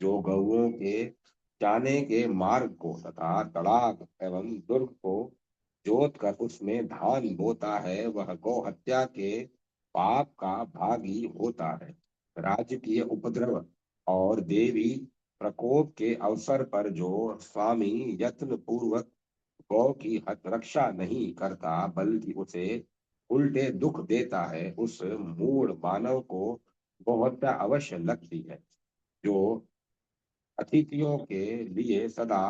जो गौओं के जाने के मार्ग को तथा तड़ाग एवं दुर्ग को जोत कर उसमें धान बोता है, वह गौ हत्या के पाप का भागी होता है। राजकीय उपद्रव और देवी प्रकोप के अवसर पर जो स्वामी यत्न पूर्वक गौ की रक्षा नहीं करता बल्कि उसे उल्टे दुख देता है, उस मूढ़ मानव को गौ हत्या अवश्य लगती है। जो अतिथियों के लिए सदा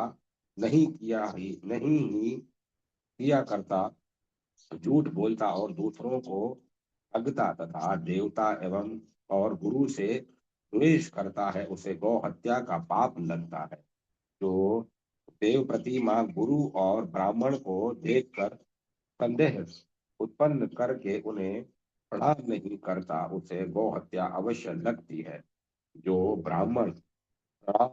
नहीं ही किया करता, झूठ बोलता और दूसरों को ठगता तथा देवता एवं और गुरु से द्वेष करता है, उसे गौ हत्या का पाप लगता है। जो देव प्रतिमा गुरु और ब्राह्मण को देखकर संदेह उत्पन्न करके उन्हें प्रणाम नहीं करता, उसे गौ हत्या अवश्य लगती है। जो ब्राह्मण प्रणाम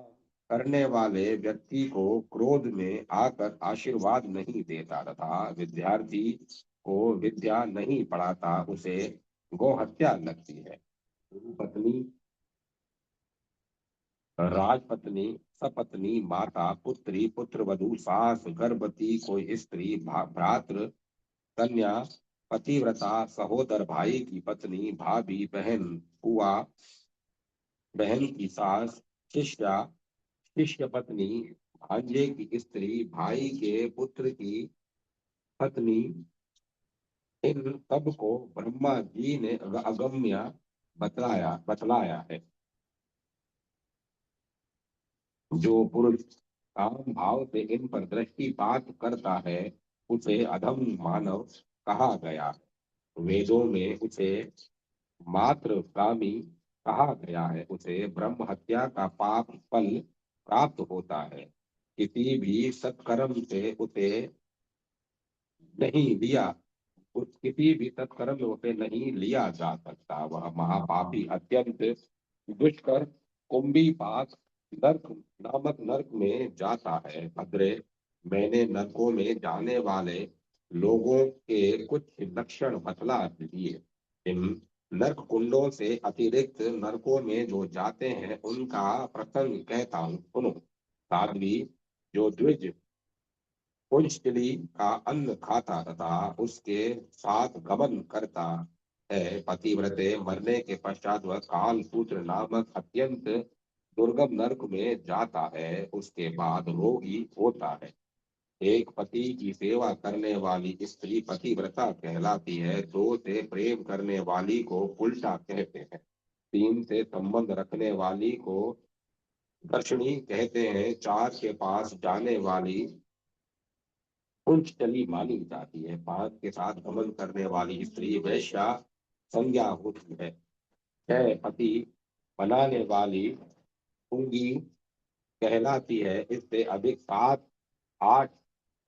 करने वाले व्यक्ति को क्रोध में आकर आशीर्वाद नहीं देता तथा विद्यार्थी को विद्या नहीं पढ़ाता, उसे गौ हत्या लगती है। पत्नी, राजपत्नी, सपत्नी, माता, पुत्री, पुत्रवधू, सास, गर्भवती कोई स्त्री, भ्रातृ, कन्या, पतिव्रता, सहोदर, भाई की पत्नी, भाभी, बहन, बुआ, बहन की सास, शिष्या, शिष्य पत्नी, भांजे की स्त्री, भाई के पुत्र की पत्नी, इन सब को ब्रह्मा जी ने अगम्य बतलाया है। जो पुरुष काम भाव से इन पर दृष्टिपात करता है, उसे अधम मानव कहा गया। वेदों में उसे मात्र कामी कहा गया है, उसे ब्रह्म हत्या का पाप फल प्राप्त होता है। किसी भी सत्कर्म से उसे नहीं लिया उस किसी भी सत्कर्म में उसे नहीं लिया जा सकता। वह महापापी अत्यंत दुष्कर कुंभी पाक नर्क नामक नर्क में जाता है। भद्रे, मैंने नरकों में जाने वाले लोगों के कुछ लक्षण बतला दिए। इन नरक कुंडों से अतिरिक्त नरकों में जो जाते हैं उनका प्रसंग कहता हूँ, सुनो। साध्वी, जो द्विज पुंजलि का अन्न खाता तथा उसके साथ गमन करता है, पतिव्रते मरने के पश्चात वह कालसूत्र नामक अत्यंत दुर्गम नरक में जाता है। उसके बाद रोगी होता है। एक पति की सेवा करने वाली स्त्री पतिव्रता कहलाती है। दो से प्रेम करने वाली को उल्टा कहते हैं। तीन से संबंध रखने वाली को दर्शनी कहते हैं। चार के पास जाने वाली कुंज चली मानी जाती है। पांच के साथ गमन करने वाली स्त्री वैश्या संज्ञा होती है। छह पति बनाने वाली पुंगी कहलाती है। इससे अधिक सात, आठ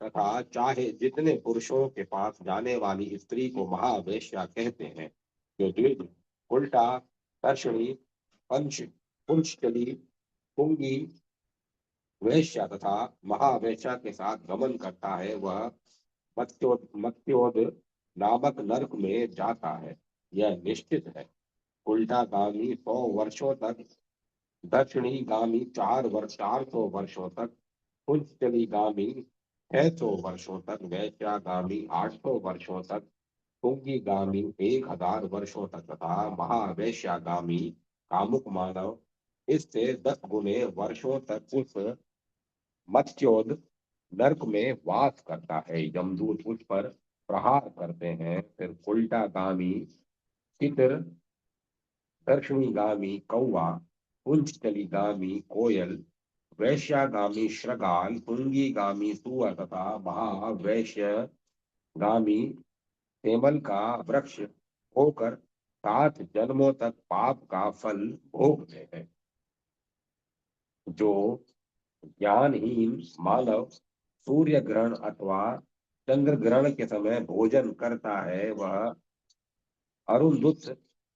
तथा चाहे जितने पुरुषों के पास जाने वाली स्त्री को महावेश्या कहते हैं। जो द्विज, उल्टा, दर्शनी, पंच, पुंचली, पुंगी, वैश्या तथा महावैश्या के साथ गमन करता है, वह मत्स्योद नामक नरक में जाता है। यह निश्चित है। उल्टागामी 100 वर्षों तक, दक्षिणी गामी 400 वर्षों तक, पुंचलीगामी 600 वर्षों तक, वैश्यागामी 800 वर्षों तक, पुंगीगामी 1000 वर्षों तक तथा महावैश्यागामी कामुक मानव इससे 10 गुने वर्षों तक उस मत्स्योद नरक में वास करता है। यमदूत उस पर प्रहार करते हैं। फिर उल्टागामी तितर, दक्षिणीगामी कौवा, पुंचलीगामी कोयल, वैश्यागामी श्रृगाल, पुंगीगामी सुअर तथा महावैश्यगामी सेमल का वृक्ष होकर 7 जन्मों तक पाप का फल भोगते हैं। जो ज्ञानहीन मानव सूर्य ग्रहण अथवा चंद्र ग्रहण के समय भोजन करता है, वह अरुंधुत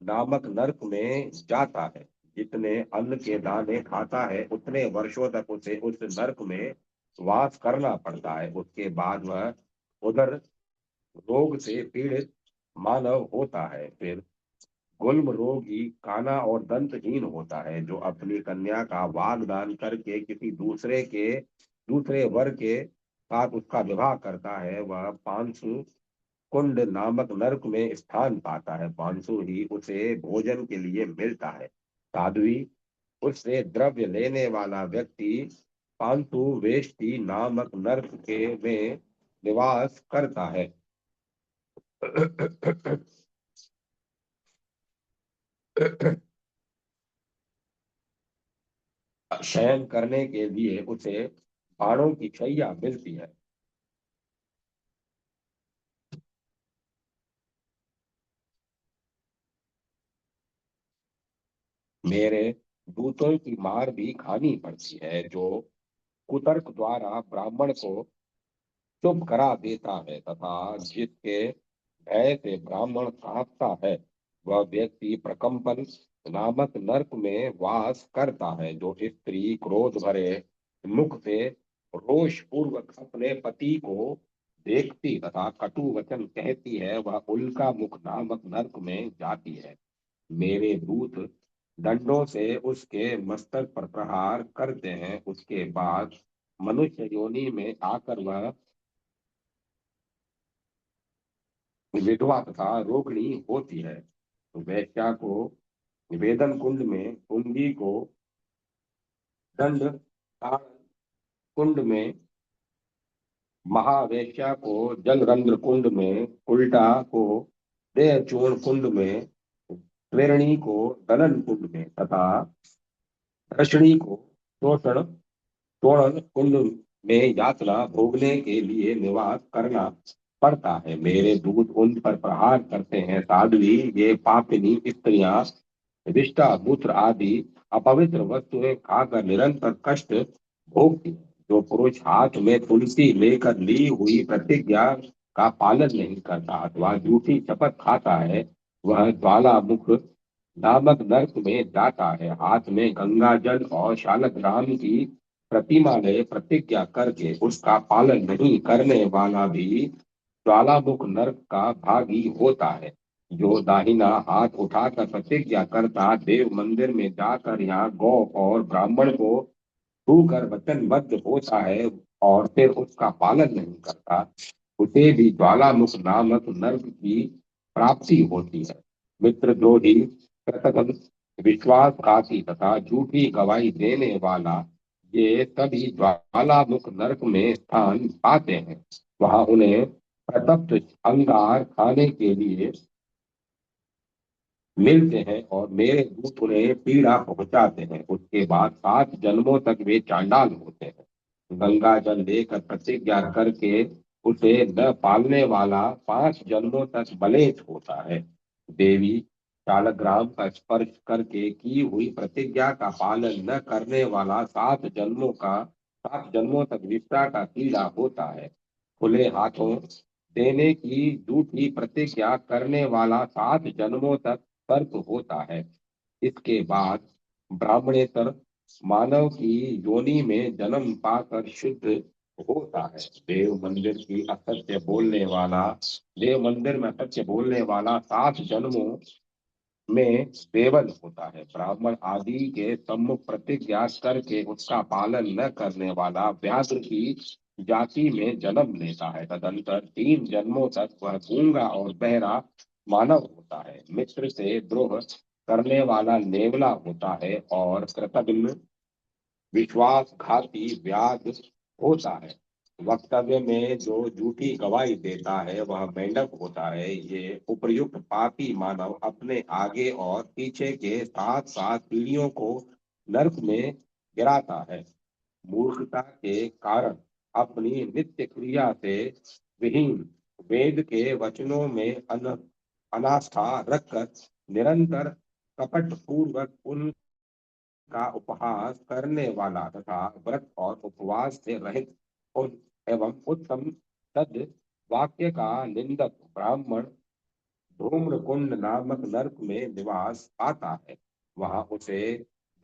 नामक नरक में जाता है। जितने अन्न के दाने खाता है उतने वर्षों तक उसे उस नरक में वास करना पड़ता है। उसके बाद वह उधर रोग से पीड़ित मानव होता है। फिर गुल्म रोगी, काना और दंतहीन होता है। जो अपनी कन्या का वागदान करके किसी दूसरे वर के साथ उसका विवाह करता है, वह पांसु कुंड नामक नरक में स्थान पाता है। पांसु ही उसे भोजन के लिए मिलता है। साध्वी, उससे द्रव्य लेने वाला व्यक्ति पांसु वेष्टि नामक नरक के में निवास करता है। शयन करने के लिए उसे बाणों की शैया मिलती है। मेरे दूतों की मार भी खानी पड़ती है। जो कुतर्क द्वारा ब्राह्मण को चुप करा देता है तथा जिसके भय से ब्राह्मण कांपता है, वह व्यक्ति प्रकंपन नामक नरक में वास करता है। जो स्त्री क्रोध भरे मुख से रोष पूर्वक अपने पति को देखती तथा कटु वचन कहती है, वह उल्का मुख नामक नरक में जाती है। मेरे दूत दंडों से उसके मस्तक पर प्रहार करते हैं। उसके बाद मनुष्य योनि में आकर वह विधवा तथा रोगिणी होती है। तो वैश्या को निवेदन कुंड में, कुंडी को दंड कुंड में, महावेश्या को जलरंध्र कुंड में, उल्टा को देह चूर्ण कुंड में, प्रेरणी को दलन कुंड में तथा दर्शनी को शोषण शोणन कुंड में यातना भोगने के लिए निवास करना पड़ता है। मेरे दूत उन पर प्रहार करते हैं। साध्वी, ये पापिनी स्त्रियां विष्टा मूत्र आदि अपवित्र वस्तुएं खाकर निरंतर कष्ट भोगती हैं। जो पुरुष हाथ में तुलसी लेकर ली हुई प्रतिज्ञा का पालन नहीं करता अथवा झूठी शपथ खाता है, वह ज्वालामुख नामक नरक में जाता है। हाथ में गंगा जल और शालक राम की प्रतिमा ने प्रतिज्ञा करके उसका पालन नहीं करने वाला भी ज्वालामुख नरक का भागी होता है। जो दाहिना हाथ उठाकर प्रतिज्ञा करता देव मंदिर में जाकर यहाँ गौ और ब्राह्मण को छू कर वचनबद्ध होता है और फिर उसका पालन नहीं करता, उसे भी ज्वालामुख नामक नर्क की प्राप्ति होती है। मित्रद्रोही, कृतघ्न, विश्वासघाती तथा झूठी गवाही देने वाला, ये सभी ज्वालामुख नरक में स्थान पाते हैं। वहां उन्हें प्रतप्त अंगार खाने के लिए मिलते हैं और मेरे दूत उन्हें पीड़ा पहुंचाते हैं। उसके बाद 7 जन्मों तक वे चांडाल होते हैं। गंगा जल लेकर प्रतिज्ञा करके उसे न पालने वाला 5 जन्मों तक बलेच होता है। देवी, शालग्राम का स्पर्श करके की हुई प्रतिज्ञा का पालन न करने वाला 7 जन्मों तक विपदा का कीड़ा होता है। खुले हाथों देने की झूठी प्रतिज्ञा करने वाला 7 जन्मों तक तर्क होता है। इसके बाद ब्राह्मणेतर मानव की योनि में जन्म पाकर शुद्ध होता है। देव मंदिर में असत्य बोलने वाला 7 जन्मों में देवल होता है। ब्राह्मण आदि के सम्मुख प्रतिज्ञा करके उसका पालन न करने वाला व्याघ्र की जाति में जन्म लेता है। तदंतर 3 जन्मों तक वह गूंगा और बहरा मानव होता है। मित्र से द्रोह करने वाला नेवला होता है और कृतघ्न, विश्वासघाती व्याध होता है। वक्तव्य में जो झूठी गवाही देता है वह मेंढक होता है। ये उपर्युक्त पापी मानव अपने आगे और पीछे के साथ साथ पीढ़ियों को नरक में गिराता है। मूर्खता के कारण अपनी नित्य क्रिया से विहीन, वेद के वचनों में अनास्था रखकर निरंतर कपट पूर्वक उन का उपहास करने वाला तथा व्रत और उपवास से रहित उन एवं उत्तम तद वाक्य का निंदक ब्राह्मण धूम्र कुंड नामक नरक में निवास पाता है। वहां उसे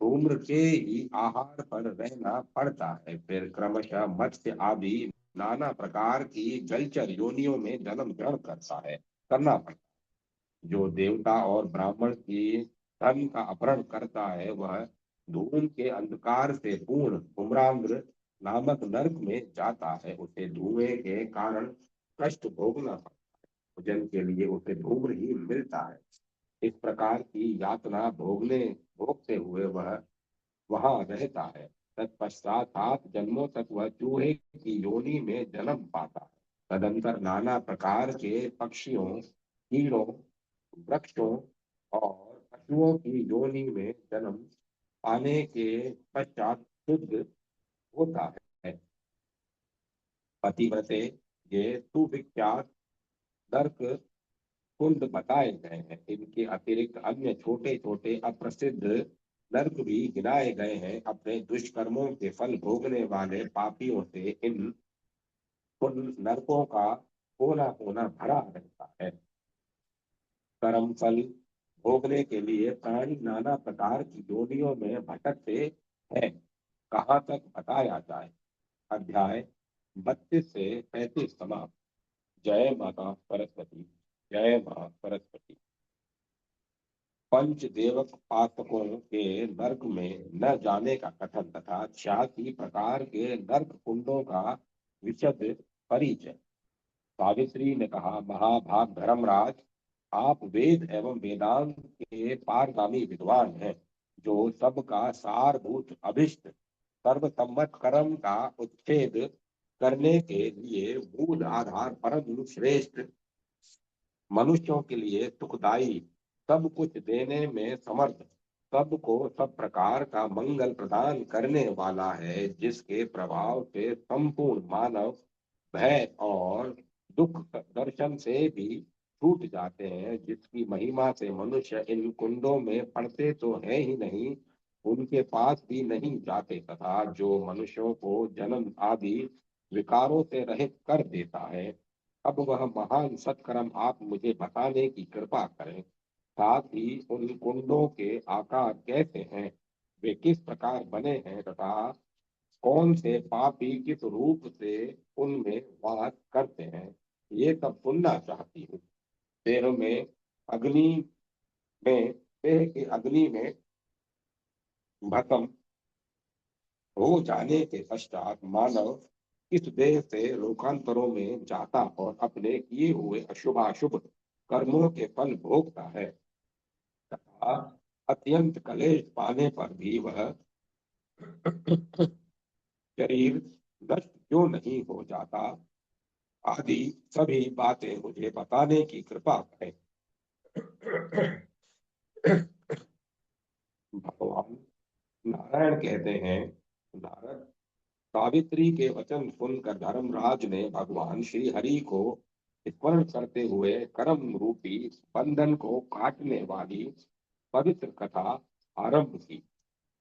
धूम्र के ही आहार पर रहना पड़ता है। फिर क्रमशः मत्स्य आदि नाना प्रकार की जलचर योनियों में जन्म ग्रहण करना पड़ता है। जो देवता और ब्राह्मण की धन का अपहरण करता है वह धूम के अंधकार से पूर्ण धूम्रांध्र नामक नरक में जाता है। उसे धुएं के कारण कष्ट भोगना पड़ता है। भोजन के लिए उसे धूम्र ही मिलता है। इस प्रकार की यातना भोगते हुए वह वहां रहता है। तत्पश्चात 7 जन्मों तक वह चूहे की योनि में जन्म पाता है। तदंतर नाना प्रकार के पक्षियों, कीड़ों, वृक्षों और पशुओं की योनि में जन्म पाने के पश्चात शुद्ध होता है। पतिव्रते ये सुविख्यात नरक कुंड बताए गए हैं। इनके अतिरिक्त अन्य छोटे छोटे अप्रसिद्ध नरक भी गिनाए गए हैं। अपने दुष्कर्मों के फल भोगने वाले पापियों से इन उन नरकों का कोना कोना भरा रहता है। कर्म फल भोगने के लिए प्राणी नाना प्रकार की योनियों में भटकते हैं। कहाँ तक बताया जाए। अध्याय 32 से 35 समाप्त। जय माता सरस्वती। जय मां सरस्वती। पंच देवक पातकों के नर्क में न जाने का कथन तथा 86 प्रकार के नर्क कुंडों का विशद परिचय। सावित्री ने कहा, महाभाग धर्मराज, आप वेद एवं वेदांत के पारगामी विद्वान हैं, जो सबका सारभूत अभिष्ट सर्वसम्मत कर्म का उच्छेद करने के लिए मूल आधार परम श्रेष्ठ, मनुष्यों के लिए सुखदायी, सब कुछ देने में समर्थ, सबको सब प्रकार का मंगल प्रदान करने वाला है, जिसके प्रभाव से संपूर्ण मानव भय और दुख दर्शन से भी छूट जाते हैं। जिसकी महिमा से मनुष्य इन कुंडों में पड़ते तो है ही नहीं, उनके पास भी नहीं जाते, तथा जो मनुष्यों को जन्म आदि विकारों से रहित कर देता है। अब वह महान सत्कर्म आप मुझे बताने की कृपा करें। साथ ही उन कुंडों के आकार कैसे हैं, वे किस प्रकार बने हैं तथा कौन से पापी किस रूप से उनमें वास करते हैं, ये सब सुनना चाहती हूँ। देह में अग्नि में देह के अग्नि में भस्म हो जाने के पश्चात मानव इस देह से लोकांतरों में जाता और अपने किए हुए अशुभाशुभ कर्मों के फल भोगता है तथा अत्यंत कलेश पाने पर भी वह शरीर नष्ट क्यों नहीं हो जाता आदि सभी बातें मुझे बताने की कृपा करें। भगवान नारायण कहते हैं, नारद, सावित्री के वचन सुनकर धर्मराज ने भगवान श्री हरि को स्मरण करते हुए कर्म रूपी बंधन को काटने वाली पवित्र कथा आरंभ की।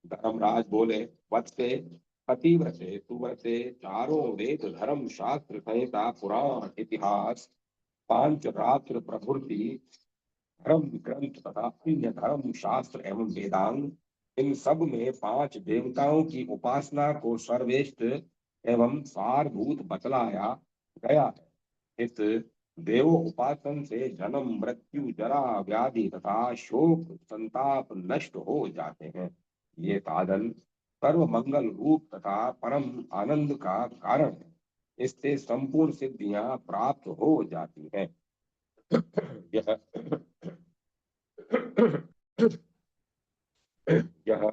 धर्मराज बोले, वत्से, पतिव्रते सुव्रते, चारों वेद धर्म शास्त्र संहिता पुराण इतिहास पांच रात्र प्रभृति धर्म ग्रंथ तथा अन्य धर्म शास्त्र एवं वेदांग, इन सब में पांच देवताओं की उपासना को सर्वश्रेष्ठ एवं सारभूत बतलाया गया है। इस देव उपासन से जन्म मृत्यु जरा व्याधि तथा शोक संताप नष्ट हो जाते हैं। ये साधन सर्व मंगल रूप तथा परम आनंद का कारण है। इससे संपूर्ण सिद्धियां प्राप्त हो जाती हैं। यह यह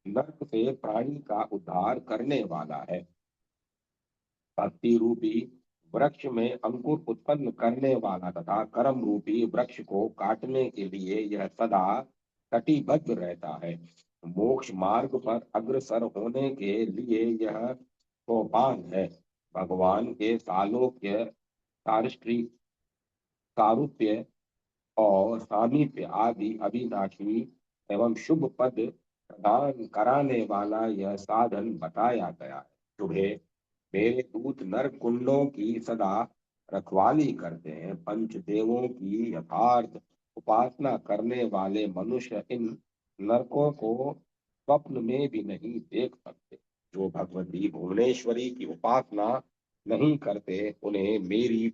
नरक से प्राणी का उद्धार करने वाला है। भक्ति रूपी वृक्ष में अंकुर उत्पन्न करने वाला तथा कर्म रूपी वृक्ष को काटने के लिए यह सदा कटिबद्ध रहता है। मोक्ष मार्ग पर अग्रसर होने के लिए यह सोपान है। भगवान के सालोक्य, सारूप्य और सामीप्य आदि अविनाशी एवं शुभ पद प्रदान कराने वाला यह साधन बताया गया है। शुभे, मेरे दूत नर कुंडों की सदा रखवाली करते हैं। पंच देवों की यथार्थ उपासना करने वाले मनुष्य इन नरकों को स्वप्न में भी नहीं देख सकते। जो भगवती भुवनेश्वरी की उपासना नहीं करते उन्हें मेरी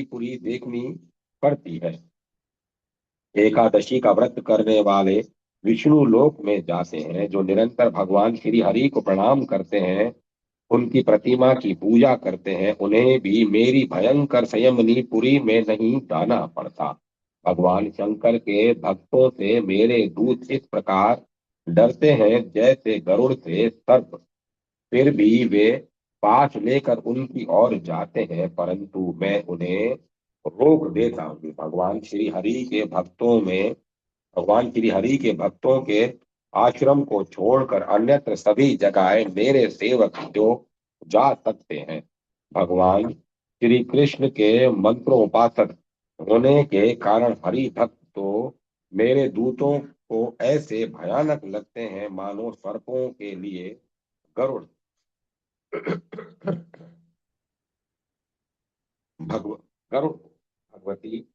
पूरी देखनी पड़ती है। एकादशी का व्रत करने वाले विष्णु लोक में जाते हैं। जो निरंतर भगवान श्री हरि को प्रणाम करते हैं, उनकी प्रतिमा की पूजा करते हैं, उन्हें भी मेरी भयंकर संयमनी पुरी में नहीं जाना पड़ता। भगवान शंकर के भक्तों से मेरे दूत इस प्रकार डरते हैं जैसे गरुड़ से सर्प। फिर भी वे पास लेकर उनकी ओर जाते हैं, परंतु मैं उन्हें रोक देता हूँ। भगवान श्री हरि के भक्तों के आश्रम को छोड़कर अन्यत्र सभी जगह मेरे सेवक जो जा सकते हैं। भगवान श्री कृष्ण के मंत्रोपासक होने के कारण हरि भक्त तो मेरे दूतों को ऐसे भयानक लगते हैं मानो सर्पों के लिए गरुड़। गरुड़ भगवती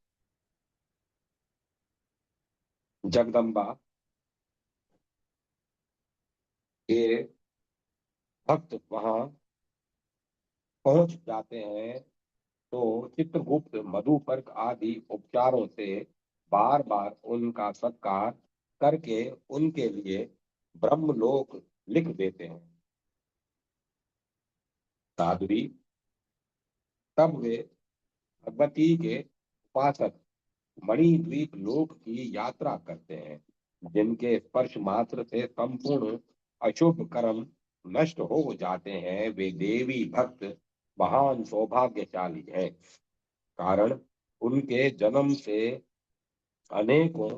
जगदम्बा के भक्त वहां पहुंच जाते हैं तो चित्रगुप्त मधुपर्क आदि उपचारों से बार बार उनका सत्कार करके उनके लिए ब्रह्मलोक लिख देते हैं। साध्वी, तब वे भगवती के उपासक मणिद्वीप लोक की यात्रा करते हैं। जिनके स्पर्श मात्र से संपूर्ण अशुभ कर्म नष्ट हो जाते हैं, वे देवी भक्त महान सौभाग्यशाली हैं। कारण उनके जन्म से अनेकों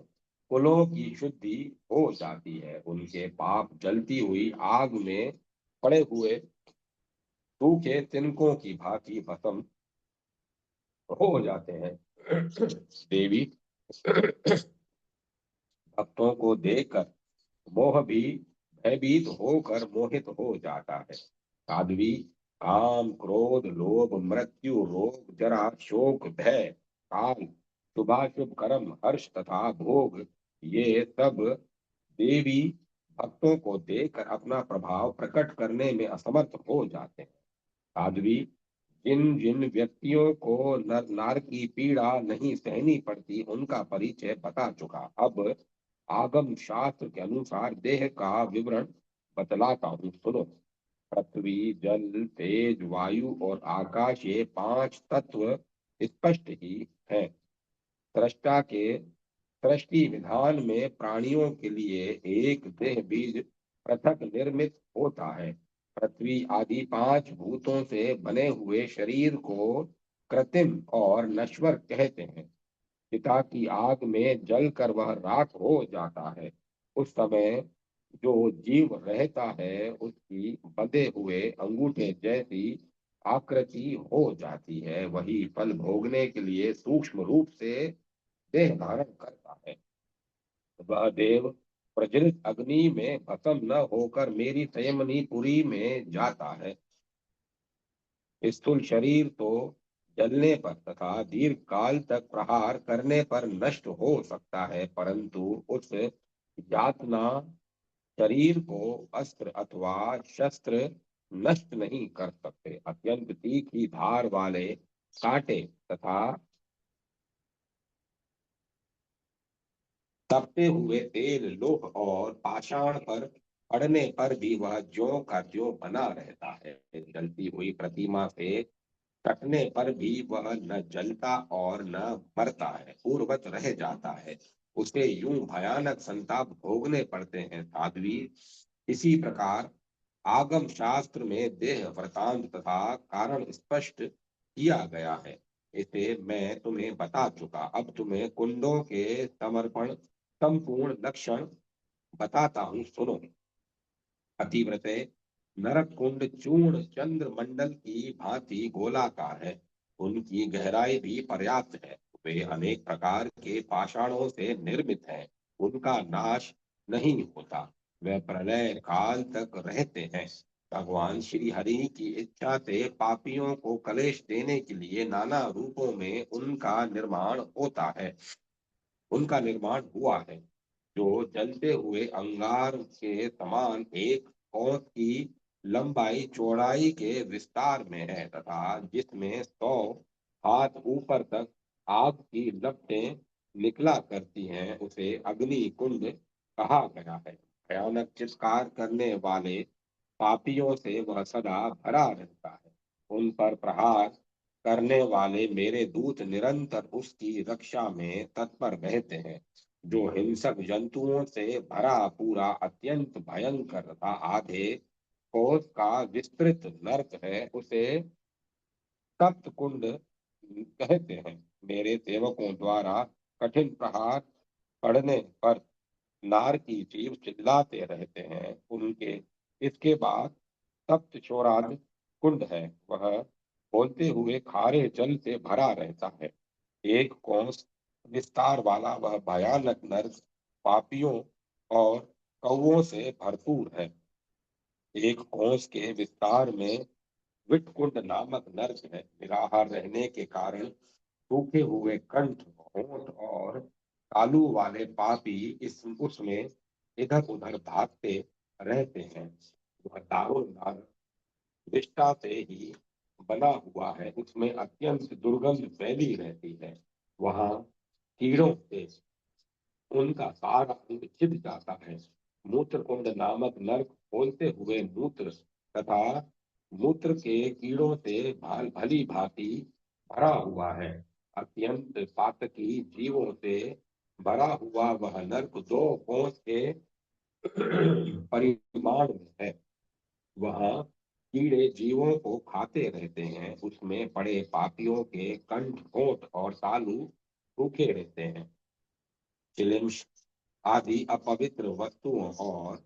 कुलों की शुद्धि हो जाती है। उनके पाप जलती हुई आग में पड़े हुए सूखे तिनकों की भांति भस्म हो जाते हैं। देवी भक्तों को देखकर मोह भी भयभीत होकर मोहित हो जाता है। साध्वी, काम क्रोध लोभ मृत्यु रोग जरा शोक भय काल शुभाशुभ कर्म हर्ष तथा भोग, ये सब देवी भक्तों को देखकर अपना प्रभाव प्रकट करने में असमर्थ हो जाते हैं। साध्वी, जिन जिन व्यक्तियों को नर नार की पीड़ा नहीं सहनी पड़ती उनका परिचय बता चुका। अब आगम शास्त्र के अनुसार देह का विवरण बतलाता हूँ, सुनो। पृथ्वी, जल, तेज, वायु और आकाश, ये पांच तत्व स्पष्ट ही हैं। सृष्टा के सृष्टि विधान में प्राणियों के लिए एक देह बीज पृथक निर्मित होता है। पृथ्वी आदि पांच भूतों से बने हुए शरीर को कृत्रिम और नश्वर कहते हैं। पिता की आग में जलकर वह राख हो जाता है। उस समय जो जीव रहता है उसकी बंधे हुए अंगूठे जैसी आकृति हो जाती है। वही फल भोगने के लिए सूक्ष्म रूप से देह धारण करता है। वह देव प्रज्वलित अग्नि में भस्म न होकर मेरी संयमनी पुरी में जाता है। स्थूल शरीर तो जलने पर तथा दीर्घ काल तक प्रहार करने पर नष्ट हो सकता है, परंतु उस यातना शरीर को अस्त्र अथवा शस्त्र नष्ट नहीं कर सकते। अत्यंत तीखी धार वाले कांटे तथा तपते हुए तेल, लोह और पाषाण पर पड़ने पर भी वह ज्यों का त्यों बना रहता है। जलती हुई प्रतिमा से कटने पर भी वह न जलता और न मरता है, पूर्ववत रह जाता है। उसे यूं भयानक संताप भोगने पड़ते हैं। साध्वी, इसी प्रकार आगम शास्त्र में देह वृतांत तथा कारण स्पष्ट किया गया है। इसे मैं तुम्हें बता चुका। अब तुम्हें कुंडों के समर्पण संपूर्ण लक्षण बताता हूँ, सुनो। अतिव्रत नरक कुंड चूर्ण चंद्र मंडल की भांति गोलाकार है। उनकी गहराई भी पर्याप्त है। वे अनेक प्रकार के पाषाणों से निर्मित हैं। उनका नाश नहीं होता, वे प्रलय काल तक रहते हैं। भगवान श्री हरि की इच्छा से पापियों को कलेश देने के लिए नाना रूपों में उनका निर्माण हुआ है। जो जलते हुए अंगार के समान एक कोस की लंबाई चौड़ाई के विस्तार में है तथा जिसमें 100 हाथ ऊपर तक आग की लपटें निकला करती हैं, उसे अग्नि कुंड कहा गया है। भयानक चित्कार करने वाले पापियों से वह सदा भरा रहता है। उन पर प्रहार करने वाले मेरे दूत निरंतर उसकी रक्षा में तत्पर रहते हैं। जो हिंसक जंतुओं से भरा पूरा अत्यंत भयंकर तथा आधे कोस का विस्तृत नरक है, उसे तप्त कुंड कहते हैं। मेरे सेवकों द्वारा कठिन प्रहार पड़ने पर नार की जीव चिल्लाते रहते हैं। उनके इसके बाद तप्त चौराद कुंड है। वह बोलते हुए खारे जल से भरा रहता है। एक कोस विस्तार वाला वह भयानक नर्क पापियों और कौओं से भरपूर है। एक कोस के विस्तार में विटकुंड नामक नर्क है। निराहार रहने के कारण सूखे हुए कंठ, होंठ और तालू वाले पापी इस उसमें इधर उधर भागते रहते हैं। वह दारुण निष्ठा से ही बना हुआ है। उसमें अत्यंत दुर्गंध फैली रहती है। वहां कीड़ों से उनका सारा अंग छिद जाता है। मूत्र कुंड नामक नर्क खोलते हुए मूत्र तथा मूत्र के कीड़ों से भली भांति भरा हुआ है। अत्यंत पातकी जीवों से भरा हुआ वह नर्क 2 कोस के परिमाण में है। वहाँ कीड़े जीवों को खाते रहते हैं। उसमें पड़े पापियों के कंठ, होंठ और तालू सूखे रहते हैं। चिलिम्श आदि अपवित्र वस्तुओं और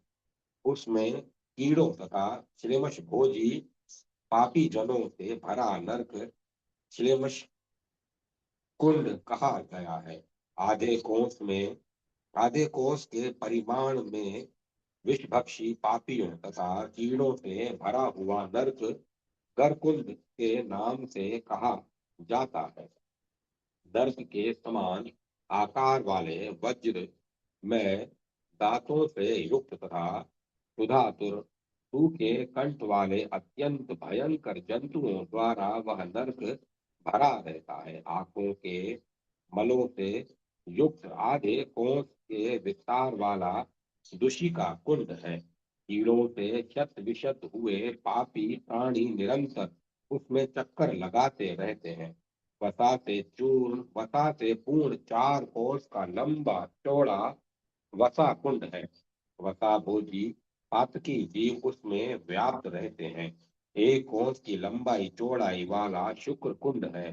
उसमें कीड़ों तथा श्लेमश भोजी पापी जनों से भरा नरक श्लेमश कुंड कहा गया है। आधे कोस में आधे कोस के परिमाण में विषभक्षी पापियों तथा कीड़ों से भरा हुआ नरक गर्कुंड के नाम से कहा जाता है। दर्प के समान आकार वाले वज्र में दांतों से युक्त तथा सुधातुर सूखे कंठ वाले अत्यंत भयंकर जंतुओं द्वारा वह नरक भरा रहता है। आंखों के मलों से युक्त आधे कोस के विस्तार वाला दुशिका कुंड है। कीड़ों से क्षत विक्षत हुए पापी प्राणी निरंतर उसमें चक्कर लगाते रहते हैं। वसा से पूर्ण 4 कोस का लंबा चौड़ा वसा कुंड है। वसा भोजी पातकी जीव उसमें व्याप्त रहते हैं। 1 कोस की लंबाई चौड़ाई वाला शुक्र कुंड है।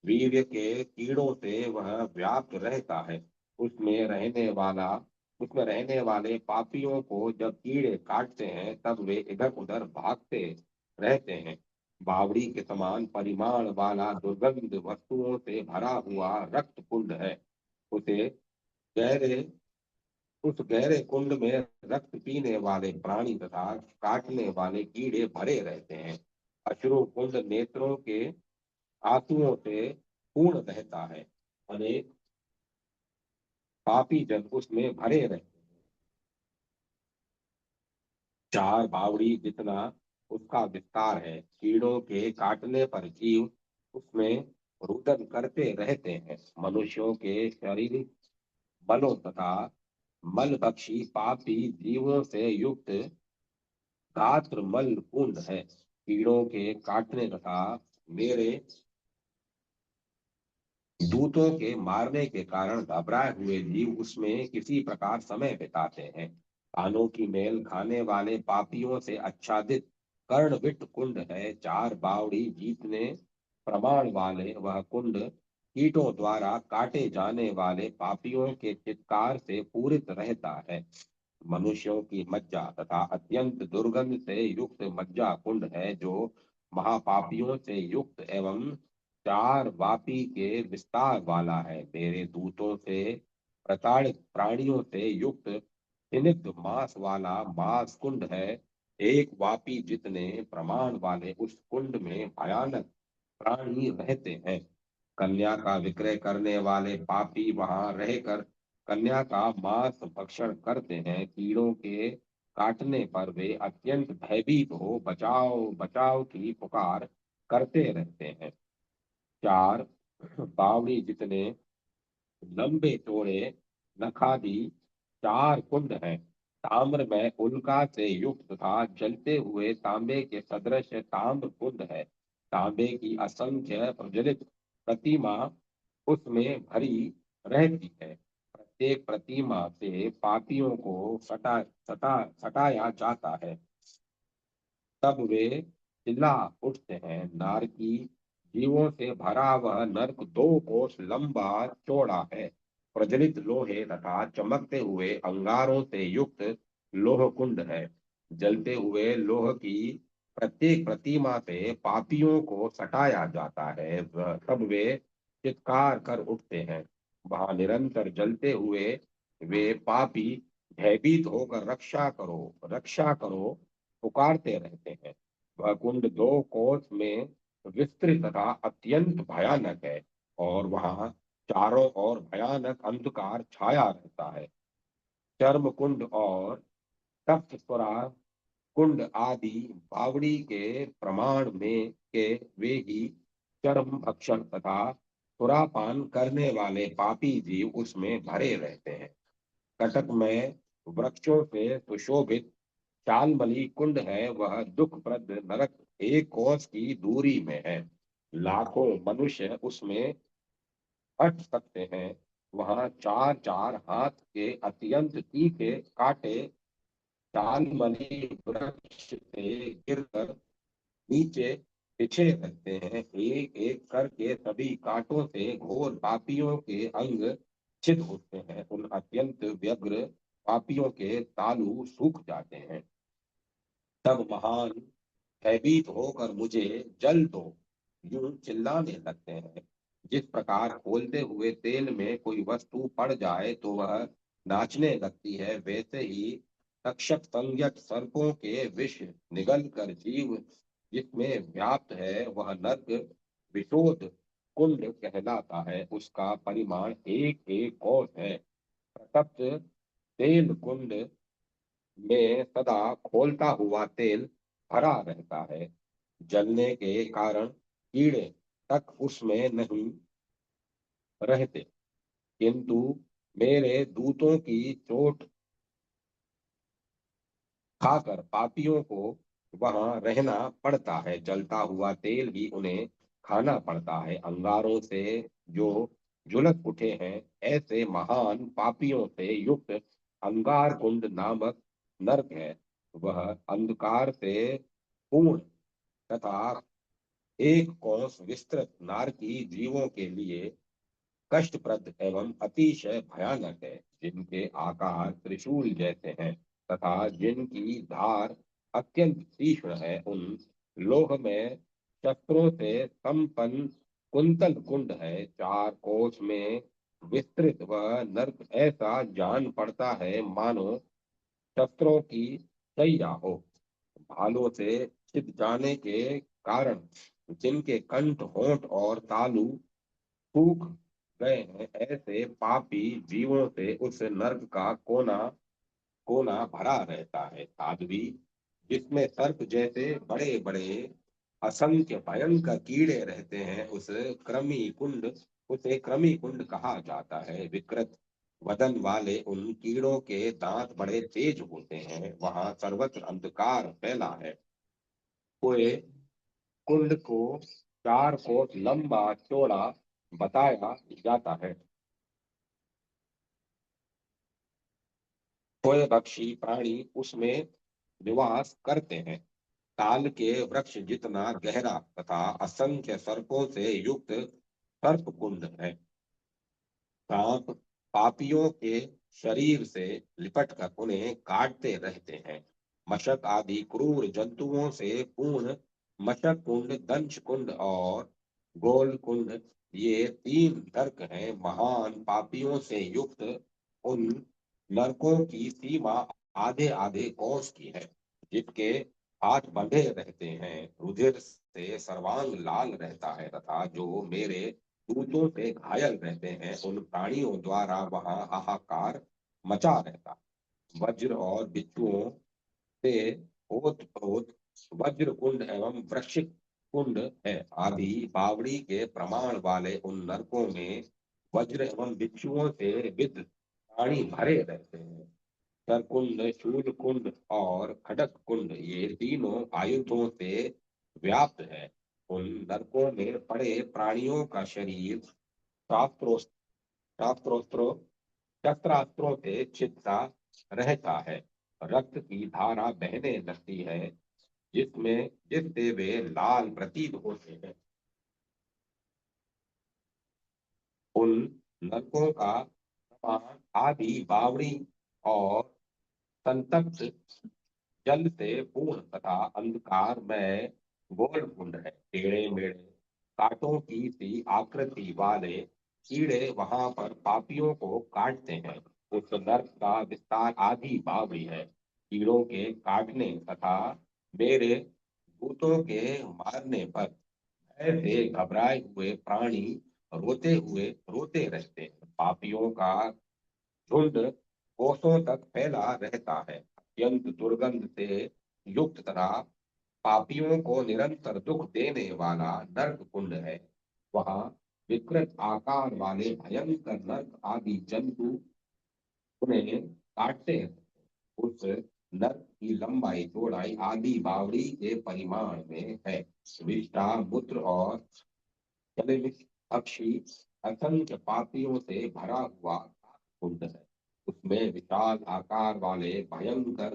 वीर्य के कीड़ों से वह व्याप्त रहता है। उसमें रहने वाला उसमें रहने वाले पापियों को जब कीड़े काटते हैं तब वे इधर उधर भागते रहते हैं। बावड़ी के समान परिमाण वाला दुर्गंध वस्तुओं से भरा हुआ रक्त कुंड है। उसे गहरे उस गहरे कुंड में रक्त पीने वाले प्राणी तथा काटने वाले कीड़े भरे रहते हैं। अश्रु कुंड नेत्रों के आंसुओं से पूर्ण रहता है। अनेक पापी जन उसमें भरे रहते हैं। 4 बावड़ी जितना उसका विस्तार है। कीड़ों के काटने पर जीव उसमें रुदन करते रहते हैं। मनुष्यों के शरीर बलों तथा मलभक्षी पापी जीवों से युक्त गात्र मल कुंड है। कीड़ों के काटने तथा मेरे दूतों के मारने के कारण घबराए हुए जीव उसमें किसी प्रकार समय बिताते हैं। कानों की मेल खाने वाले पापियों से आच्छादित कर्णविट कुंड है। 4 बावड़ी जीतने प्रमाण वाले वह कुंड कीटों द्वारा काटे जाने वाले पापियों के चित्कार से पूरित रहता है। मनुष्यों की मज्जा तथा अत्यंत दुर्गंध से युक्त मज्जा कुंड है जो महापापियों से युक्त एवं 4 वापी के विस्तार वाला है। मेरे दूतों से प्रताड़ित प्राणियों से युक्त स्निग्ध मांस वाला मांस कुंड है। 1 वापी जितने प्रमाण वाले उस कुंड में भयानक प्राणी रहते हैं। कन्या का विक्रय करने वाले पापी वहां रहकर कन्या का मांस भक्षण करते हैं। कीड़ों के काटने पर वे अत्यंत भयभीत हो बचाओ बचाओ की पुकार करते रहते हैं। 4 बावड़ी जितने लंबे चौड़े नखादी 4 कुंड हैं। ताम्र में उल्का से युक्त तथा जलते हुए तांबे के सदृश ताम्र कुंड है। तांबे की असंख्य प्रज्वलित प्रतिमा उसमें भरी रहती है। प्रत्येक प्रतिमा से पापियों को सटाया जाता है। तब वे चिल्ला उठते हैं। नारकी जीवों से भरा वह नरक 2 कोस लंबा चौड़ा है। प्रज्वलित लोहे तथा चमकते हुए अंगारों से युक्त लोह कुंड है। जलते हुए लोह की प्रत्येक प्रतिमा से पापियों को सटाया जाता है। तब वे चित्कार कर उठते हैं। वहां निरंतर जलते हुए वे पापी भयभीत होकर रक्षा करो पुकारते रहते हैं। वह कुंड 2 कोस में विस्तृत तथा अत्यंत भयानक है और वहां चारों ओर भयानक अंधकार छाया रहता है। चर्म कुंड और तप्तस्वरा कुंड आदि बावड़ी के प्रमाण में के वे ही चर्म भक्षण तथा सुरापान करने वाले पापी जीव उसमें भरे रहते हैं। कटक में वृक्षों से सुशोभित शालमली कुंड है। वह दुखप्रद नरक 1 कोस की दूरी में है। लाखों मनुष्य उसमें अट सकते हैं। वहां 4 4 हाथ के अत्यंत तीखे कांटे शालमली वृक्ष से गिरकर नीचे बिछे रहते हैं। एक एक करके सभी कांटों से घोर पापियों के अंग छिद होते हैं। उन अत्यंत व्यग्र पापियों के तालू सूख जाते हैं। तब महान भयभीत होकर मुझे जल दो यूं चिल्लाने लगते हैं। जिस प्रकार खोलते हुए तेल में कोई वस्तु पड़ जाए तो वह नाचने लगती है वैसे ही तक्षक संज्ञक सर्पों के विष निगल कर जीव जिसमें व्याप्त है वह नर्क विशोध कुंड कहलाता है। उसका परिमाण 1 1 कोस है। प्रतप्त तेल कुंड में सदा खोलता हुआ तेल भरा रहता है। जलने के कारण कीड़े तक उसमें नहीं रहते, किंतु मेरे दूतों की चोट खाकर पापियों को वहां रहना पड़ता है। जलता हुआ तेल ही उन्हें खाना पड़ता है। अंगारों से जो झुलस उठे हैं, ऐसे महान पापियों से युक्त अंगार कुंड नामक नरक है। वह अंधकार से पूर्ण तथा एक कोस विस्तृत नारकी जीवों के लिए कष्टप्रद एवं अतिशय भयानक है, जिनके आकार त्रिशूल जैसे हैं तथा जिनकी धार अत्यंत तीक्ष्ण है। उन लोह में शस्त्रों से संपन्न कुंतल कुंड है। चार कोस में विस्तृत वह नर्क ऐसा जान पड़ता है मानो शस्त्रों की शैया हो। भालों से छिद जाने के कारण जिनके कंठ, होंठ और तालू सूख गए हैं, ऐसे पापी जीवों से उस नर्क का कोना कोना भरा रहता है। साध्वी, जिसमें सर्प जैसे बड़े बड़े असंख्य भयंकर कीड़े रहते हैं, उसे कृमि कुंड कहा जाता है। विकृत वदन वाले उन कीड़ों के दांत बड़े तेज होते हैं। वहां सर्वत्र अंधकार फैला है। कोए कुंड को 4 कोस लंबा चौड़ा बताया जाता है। कोई पक्षी प्राणी उसमें निवास करते हैं। ताल के वृक्ष जितना गहरा तथा असंख्य सर्पों से युक्त सर्प कुंड है। सांप पापियों के शरीर से लिपटकर उन्हें काटते रहते हैं। मशक आदि क्रूर जंतुओं से पूर्ण मशक कुंड, दंश कुंड और गोल कुंड, ये 3 नरक हैं। महान पापियों से युक्त उन नरकों की सीमा आधे आधे कोस की है, जिनके हाथ बंधे रहते हैं। रुधिर से सर्वांग लाल रहता है तथा जो मेरे दूतों से घायल रहते हैं, उन प्राणियों द्वारा वहां हाहाकार मचा रहता। वज्र और बिच्छुओं से ओत-प्रोत वज्र कुंड एवं वृश्चिक कुंड है। आदि बावड़ी के प्रमाण वाले उन नरकों में वज्र एवं बिच्छुओं से विद्ध प्राणी भरे रहते हैं। सरकुंड, शूल कुंड और खडक कुंड, ये तीनों आयुधों से व्याप्त है। उन नरकों में पड़े प्राणियों का शरीर शास्त्रों शास्त्रोस्त्रों शस्त्रास्त्रों से छिदता रहता है। रक्त की धारा बहने लगती है, जिससे वे लाल प्रतीत होते हैं। उन नरकों का प्रमाण आदि बावड़ी और संतप्त जल से पूर्ण तथा अंधकार में गोल कुंड है। टेढ़े मेढ़े कांटों की सी आकृति वाले कीड़े वहां पर पापियों को काटते हैं। उस नर्क का विस्तार आधी बावड़ी है। कीड़ों के काटने तथा मेरे दूतों के मारने पर ऐसे घबराए हुए प्राणी रोते रहते हैं। पापियों का झुंड कोसों तक फैला रहता है। अत्यंत दुर्गंध से युक्त तथा पापियों को निरंतर दुख देने वाला नरक कुंड है। वहां विकृत आकार वाले भयंकर नरक आदि जंतु उन्हें काटते हैं। उस नरक की लंबाई चौड़ाई आदि बावड़ी के परिमाण में है। विष्ठा, मूत्र और जलविष पक्षी असंख्य पापियों से भरा हुआ कुंड है। उसमें विशाल आकार वाले भयंकर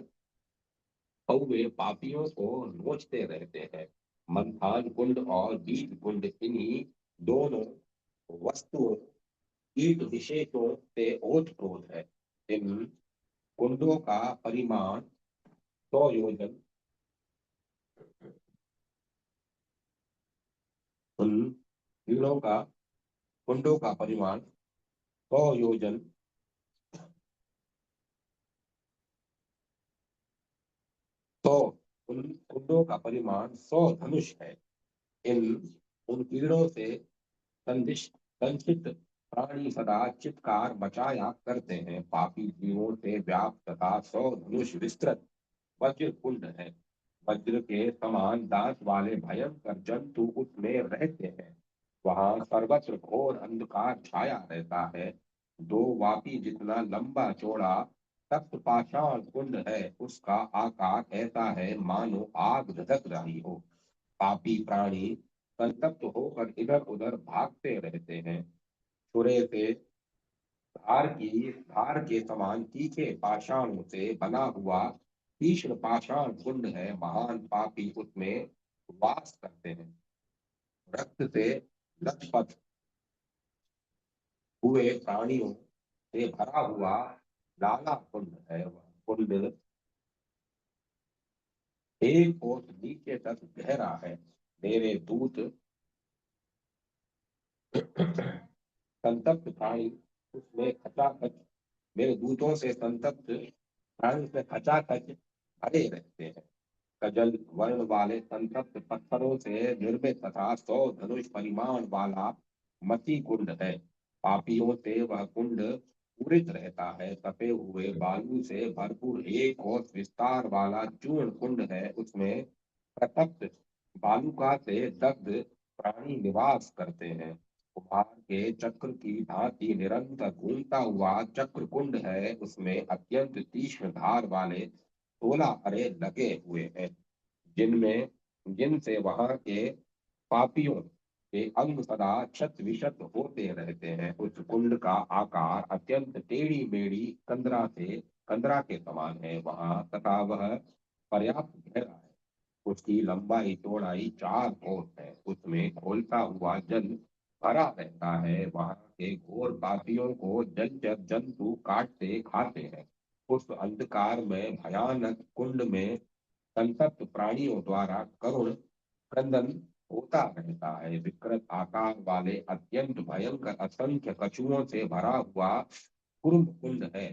कौवे पापियों को नोचते रहते हैं। मंथान कुंड और बीज कुंड, इन्हीं दोनों वस्तुओं कीट विशेषों से ओतप्रोत है। इन कुंडों का परिमाण 100 योजन, उन कीड़ों का कुंडों का परिमाण 100 योजन, तो उन कुंडों का परिमाण 100 धनुष है। इन उन कीड़ों से संदिष्ट संचित प्राणी सदा चित्कार मचाया करते हैं। पापी जीवों से व्याप्त तथा 100 धनुष विस्तृत वज्र कुंड है। वज्र के समान दांत वाले भयंकर जंतु उसमें रहते हैं। वहां सर्वत्र घोर अंधकार छाया रहता है। 2 वापी जितना लंबा चौड़ा तप्त पाषाण कुंड है। उसका आकार ऐसा है मानो आग धधक रही हो। पापी प्राणी संतप्त होकर इधर उधर भागते रहते हैं। छुरे से धार के समान तीखे पाषाणों से बना हुआ तीक्ष्ण पाषाण कुंड है। महान पापी उसमें वास करते हैं। रक्त से लथपथ हुए प्राणियों से भरा हुआ लाला कुंड है। वह कुंड एक कोस नीचे तक गहरा है। मेरे दूत संतप्त प्राणी उसमें खचाखच मेरे दूतों से संतप्त प्राणी उसमें खचाखच भरे रहते हैं। कजल वर्ण वाले संतप्त पत्थरों से निर्मित तथा 100 धनुष परिमाण वाला मसी कुंड है। पापियों से वह कुंड पूरित रहता है। तपे हुए बालू से भरपूर एक और विस्तार वाला चूर्ण कुंड है। उसमें प्रतप्त बालुका से दग्ध प्राणी निवास करते हैं। कुम्हार के चक्र की भांति निरंतर घूमता हुआ चक्र कुंड है। उसमें अत्यंत तीक्ष्ण धार वाले 16 अरे लगे हुए हैं, जिनमें जिनसे वहां के पापियों के अंग सदा क्षत विक्षत होते रहते हैं। उस कुंड का आकार अत्यंत टेढ़ी मेढ़ी कंदरा के समान है। वहां तथा वह पर्याप्त गहरा है। उसकी लंबाई चौड़ाई 4 कोस है। उसमें खोलता हुआ जल भरा रहता है। वहां के घोर पापियों को जलचर जंतु काटते खाते हैं। उस अंधकार में भयानक कुंड में संतप्त प्राणियों द्वारा करुण क्रंदन होता रहता है। विकृत आकार वाले अत्यंत भयंकर असंख्य कछुओं से भरा हुआ कुर्म कुंड है।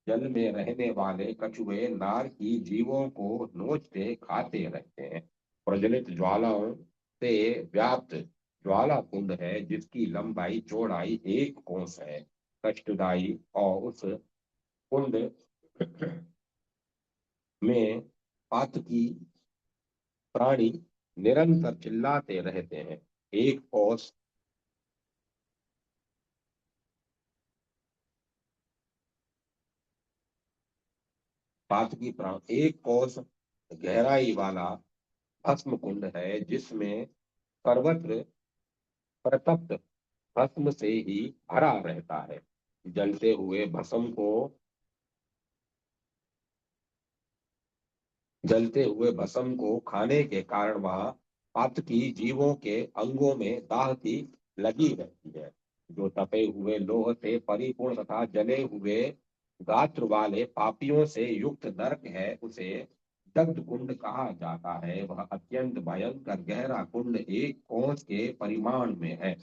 जल में रहने वाले कछुए नार की जीवों को नोचते खाते रहते हैं। प्रज्वलित ज्वालाओं से व्याप्त ज्वाला कुंड है, जिसकी लंबाई चौड़ाई 1 कोस है। कष्टदायी और उस कुंड में पातकी प्राणी निरंतर चिल्लाते रहते हैं। एक कोस पातकी प्राण 1 कोस गहराई वाला भस्म कुंड है, जिसमें सर्वत्र प्रतप्त भस्म से ही भरा रहता है। जलते हुए भस्म को जलते हुए भस्म को खाने के कारण वह पातकी जीवों के अंगों में दाह की लगी रहती है। जो तपे हुए लोह से परिपूर्ण तथा जले हुए गात्र वाले पापियों से युक्त नरक है, उसे दग्ध कुंड कहा जाता है। वह अत्यंत भयंकर गहरा कुंड 1 कोस के परिमाण में है।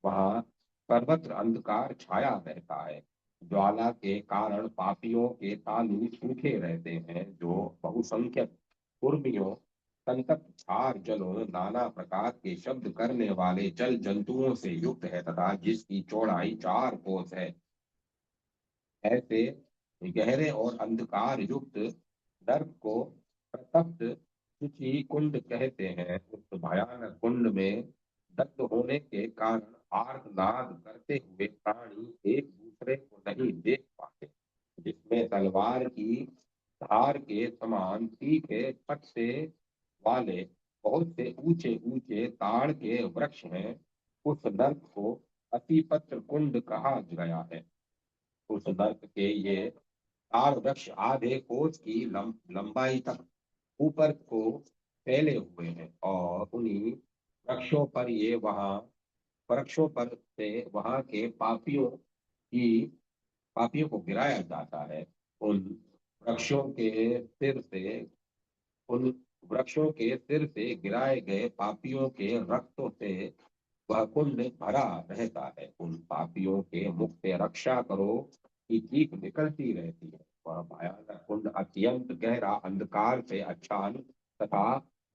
वहां सर्वत्र अंधकार छाया रहता है। ज्वाला के कारण पापियों के तालु सूखे रहते हैं। जो बहुसंख्यक उर्मियों संतप्त क्षार जलों नाना प्रकार के शब्द करने वाले जल जंतुओं से युक्त है तथा जिसकी चौड़ाई 4 कोस है। ऐसे गहरे और अंधकार युक्त नर्क को प्रतप्त शुचि कुंड कहते हैं। उस भयानक कुंड में दग्ध होने के कारण आर्तनाद करते हुए प्राणी एक दूसरे को नहीं देख पाते। जिसमें तलवार की धार के समान तीखे पट्टे वाले बहुत से ऊंचे ऊंचे ताड़ के वृक्ष हैं। उस नर्क को अतिपत्र कुंड कहा गया है। उस नर्क के ये ताड़ वृक्ष आधे कोस की लंबाई तक ऊपर को फैले हुए हैं, और उन्हीं वृक्षों पर ये वहां वृक्षों पर से वहां के पापियों को गिराया जाता है। उन वृक्षों के सिर से उन वृक्षों के सिर से गिराए गए पापियों के रक्तों से वह कुंड भरा रहता है। उन पापियों के मुख से रक्षा करो की चीख निकलती रहती है। वह भयानक कुंड अत्यंत गहरा अंधकार से आच्छादन तथा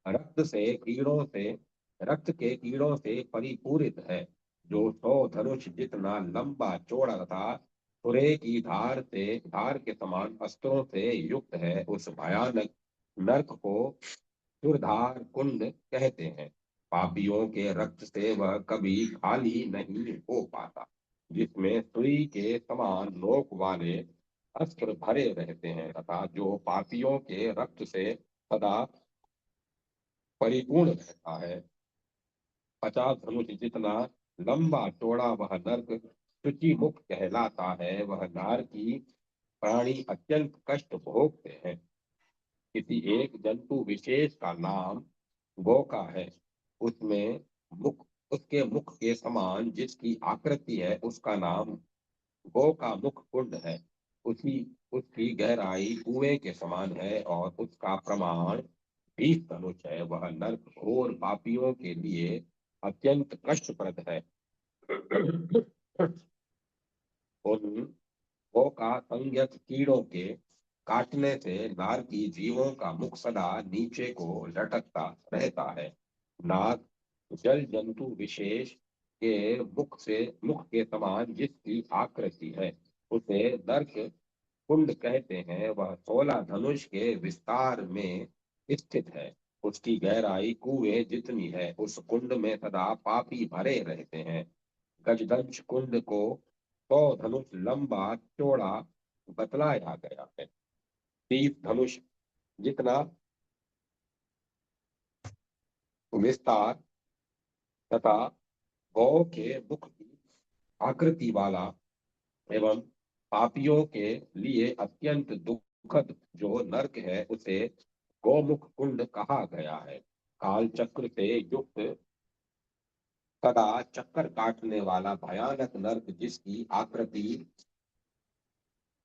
रक्त से कीड़ों से रक्त के कीड़ों से परिपूरित है। जो 100 धनुष जितना लंबा चौड़ा तथा सुरे की धार के समान अस्त्रों से युक्त है, उस भयानक नरक को चूरधार कुंड कहते हैं। पापियों के रक्त से वह कभी खाली नहीं हो पाता, जिसमें सुई के समान नोक वाले अस्त्र भरे रहते हैं तथा जो पापियों के रक्त से सदा परिपूर्ण रहता है। 50 धनुष जितना लंबा चौड़ा वह नर्क शुचि मुख कहलाता है। वह नार की प्राणी अत्यंत कष्ट भोगते हैं। किसी एक जंतु विशेष का नाम गो है। उसमें मुख उसके मुख के समान जिसकी आकृति है, उसका नाम गो का मुख कुंड है। उसी उसकी गहराई कुएं के समान है और उसका प्रमाण 20 धनुष है। वह नरक घोर पापियों के लिए अत्यंत कष्टप्रद है। उन गो का संज्ञक कीड़ों के काटने से नाग की जीवों का मुख सदा नीचे को लटकता रहता है। नाग जल जंतु विशेष के मुख के समान जिसकी आकृति है, उसे नर्क कुंड कहते हैं। वह 16 धनुष के विस्तार में स्थित है। उसकी गहराई कुएं जितनी है। उस कुंड में सदा पापी भरे रहते हैं। गजदंश कुंड को 100 धनुष लंबा चौड़ा बतलाया गया है। 30 धनुष जितना विस्तार तथा गौ के मुख की आकृति वाला एवं पापियों के लिए अत्यंत दुखद जो नरक है, उसे गौमुख कुंड कहा गया है। काल चक्र से युक्त सदा चक्कर काटने वाला भयानक नरक जिसकी आकृति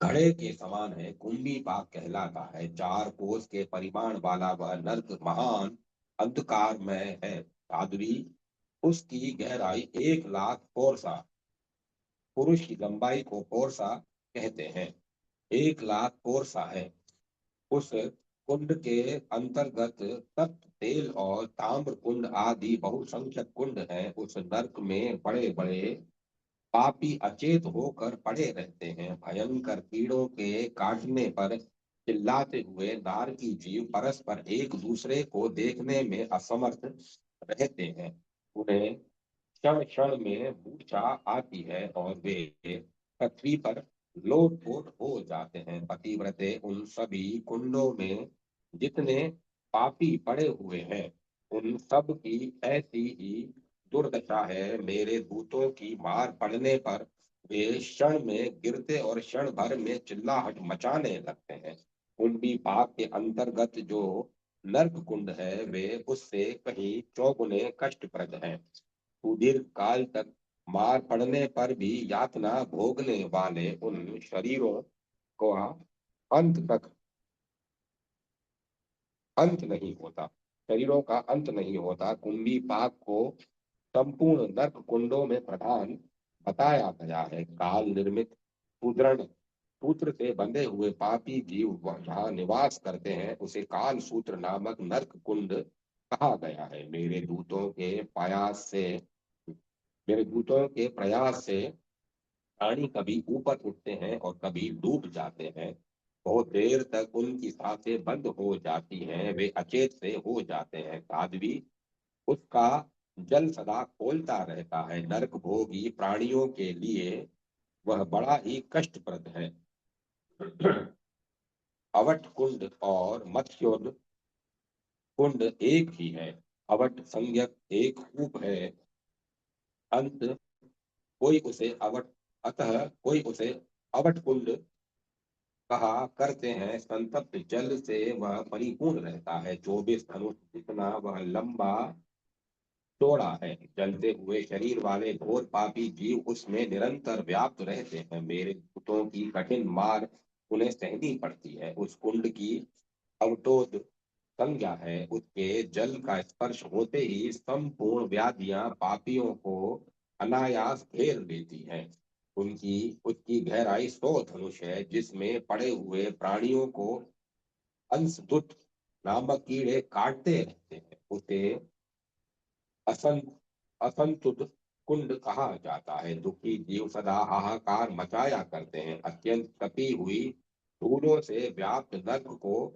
घड़े के समान है, कुंभी पाक कहलाता है। 4 कोस के परिमाण वाला वह नर्क महान अंधकार में है। साध्वी उसकी गहराई 1 लाख कोरसा, पुरुष की लंबाई को कोरसा कहते हैं, 1 लाख कोरसा है। उस कुंड के अंतर्गत तप्त तेल और ताम्र कुंड आदि बहुसंख्यक कुंड हैं। उस नर्क में बड़े बड़े पापी अचेत होकर पड़े रहते हैं। भयंकर कीड़ों के काटने पर चिल्लाते हुए नार की जीव परस्पर एक दूसरे को देखने में असमर्थ रहते हैं। उन्हें क्षण क्षण में मूर्छा आती है और वे पृथ्वी पर लोटपोट हो जाते हैं। पतिव्रते उन सभी कुंडों में जितने पापी पड़े हुए हैं, उन सब की ऐसी ही दुर्दशा है। मेरे दूतों की मार पड़ने पर वे क्षण में गिरते और क्षण भर में चिल्लाहट मचाने लगते हैं। कुंडी पाप के अंतर्गत जो नर्क कुंड है, वे उससे कहीं चौगुने कष्टप्रद है। सुदीर्घ काल तक मार पड़ने पर भी यातना भोगने वाले उन शरीरों को अंत नहीं होता शरीरों का अंत नहीं होता। कुंडी पाक को संपूर्ण नरक कुंडों में प्रधान बताया गया है। काल निर्मित सुदृढ़ सूत्र से बंधे हुए पापी जीव जहाँ निवास करते हैं, उसे काल सूत्र नामक नरक कुंड कहा गया है। मेरे दूतों के प्रयास से प्राणी कभी ऊपर उठते हैं और कभी डूब जाते हैं। बहुत देर तक उनकी सांसें बंद हो जाती हैं, वे अचेत से हो जाते हैं। साध्वी उसका जल सदा खोलता रहता है। नरक भोगी प्राणियों के लिए वह बड़ा ही कष्टप्रद है। अवट कुंड और मत्स्योद कुंड एक ही है। अवट संज्ञक एक कूप है। अंत कोई उसे अवट अतः कोई उसे अवट कुंड कहा करते हैं। संतप्त जल से वह परिपूर्ण रहता है। 24 धनुष जितना वह लंबा चौड़ा है। जलते हुए शरीर वाले घोर पापी जीव उसमें निरंतर व्याप्त रहते हैं। मेरे दूतों की कठिन मार उन्हें सहनी पड़ती है। उस कुंड की अवटोद संज्ञा है। उसके जल का स्पर्श होते ही संपूर्ण व्याधियां पापियों को अनायास घेर लेती हैं। उनकी उसकी गहराई 100 धनुष है, जिसमें पड़े हुए प्राणियों को अंशदुत नामक कीड़े काटते रहते हैं। उसे असंत असंतुत कुंड कहा जाता है। दुखी जीव सदा हाहाकार मचाया करते हैं। अत्यंत तपी हुई धूलों से व्याप्त नर्क को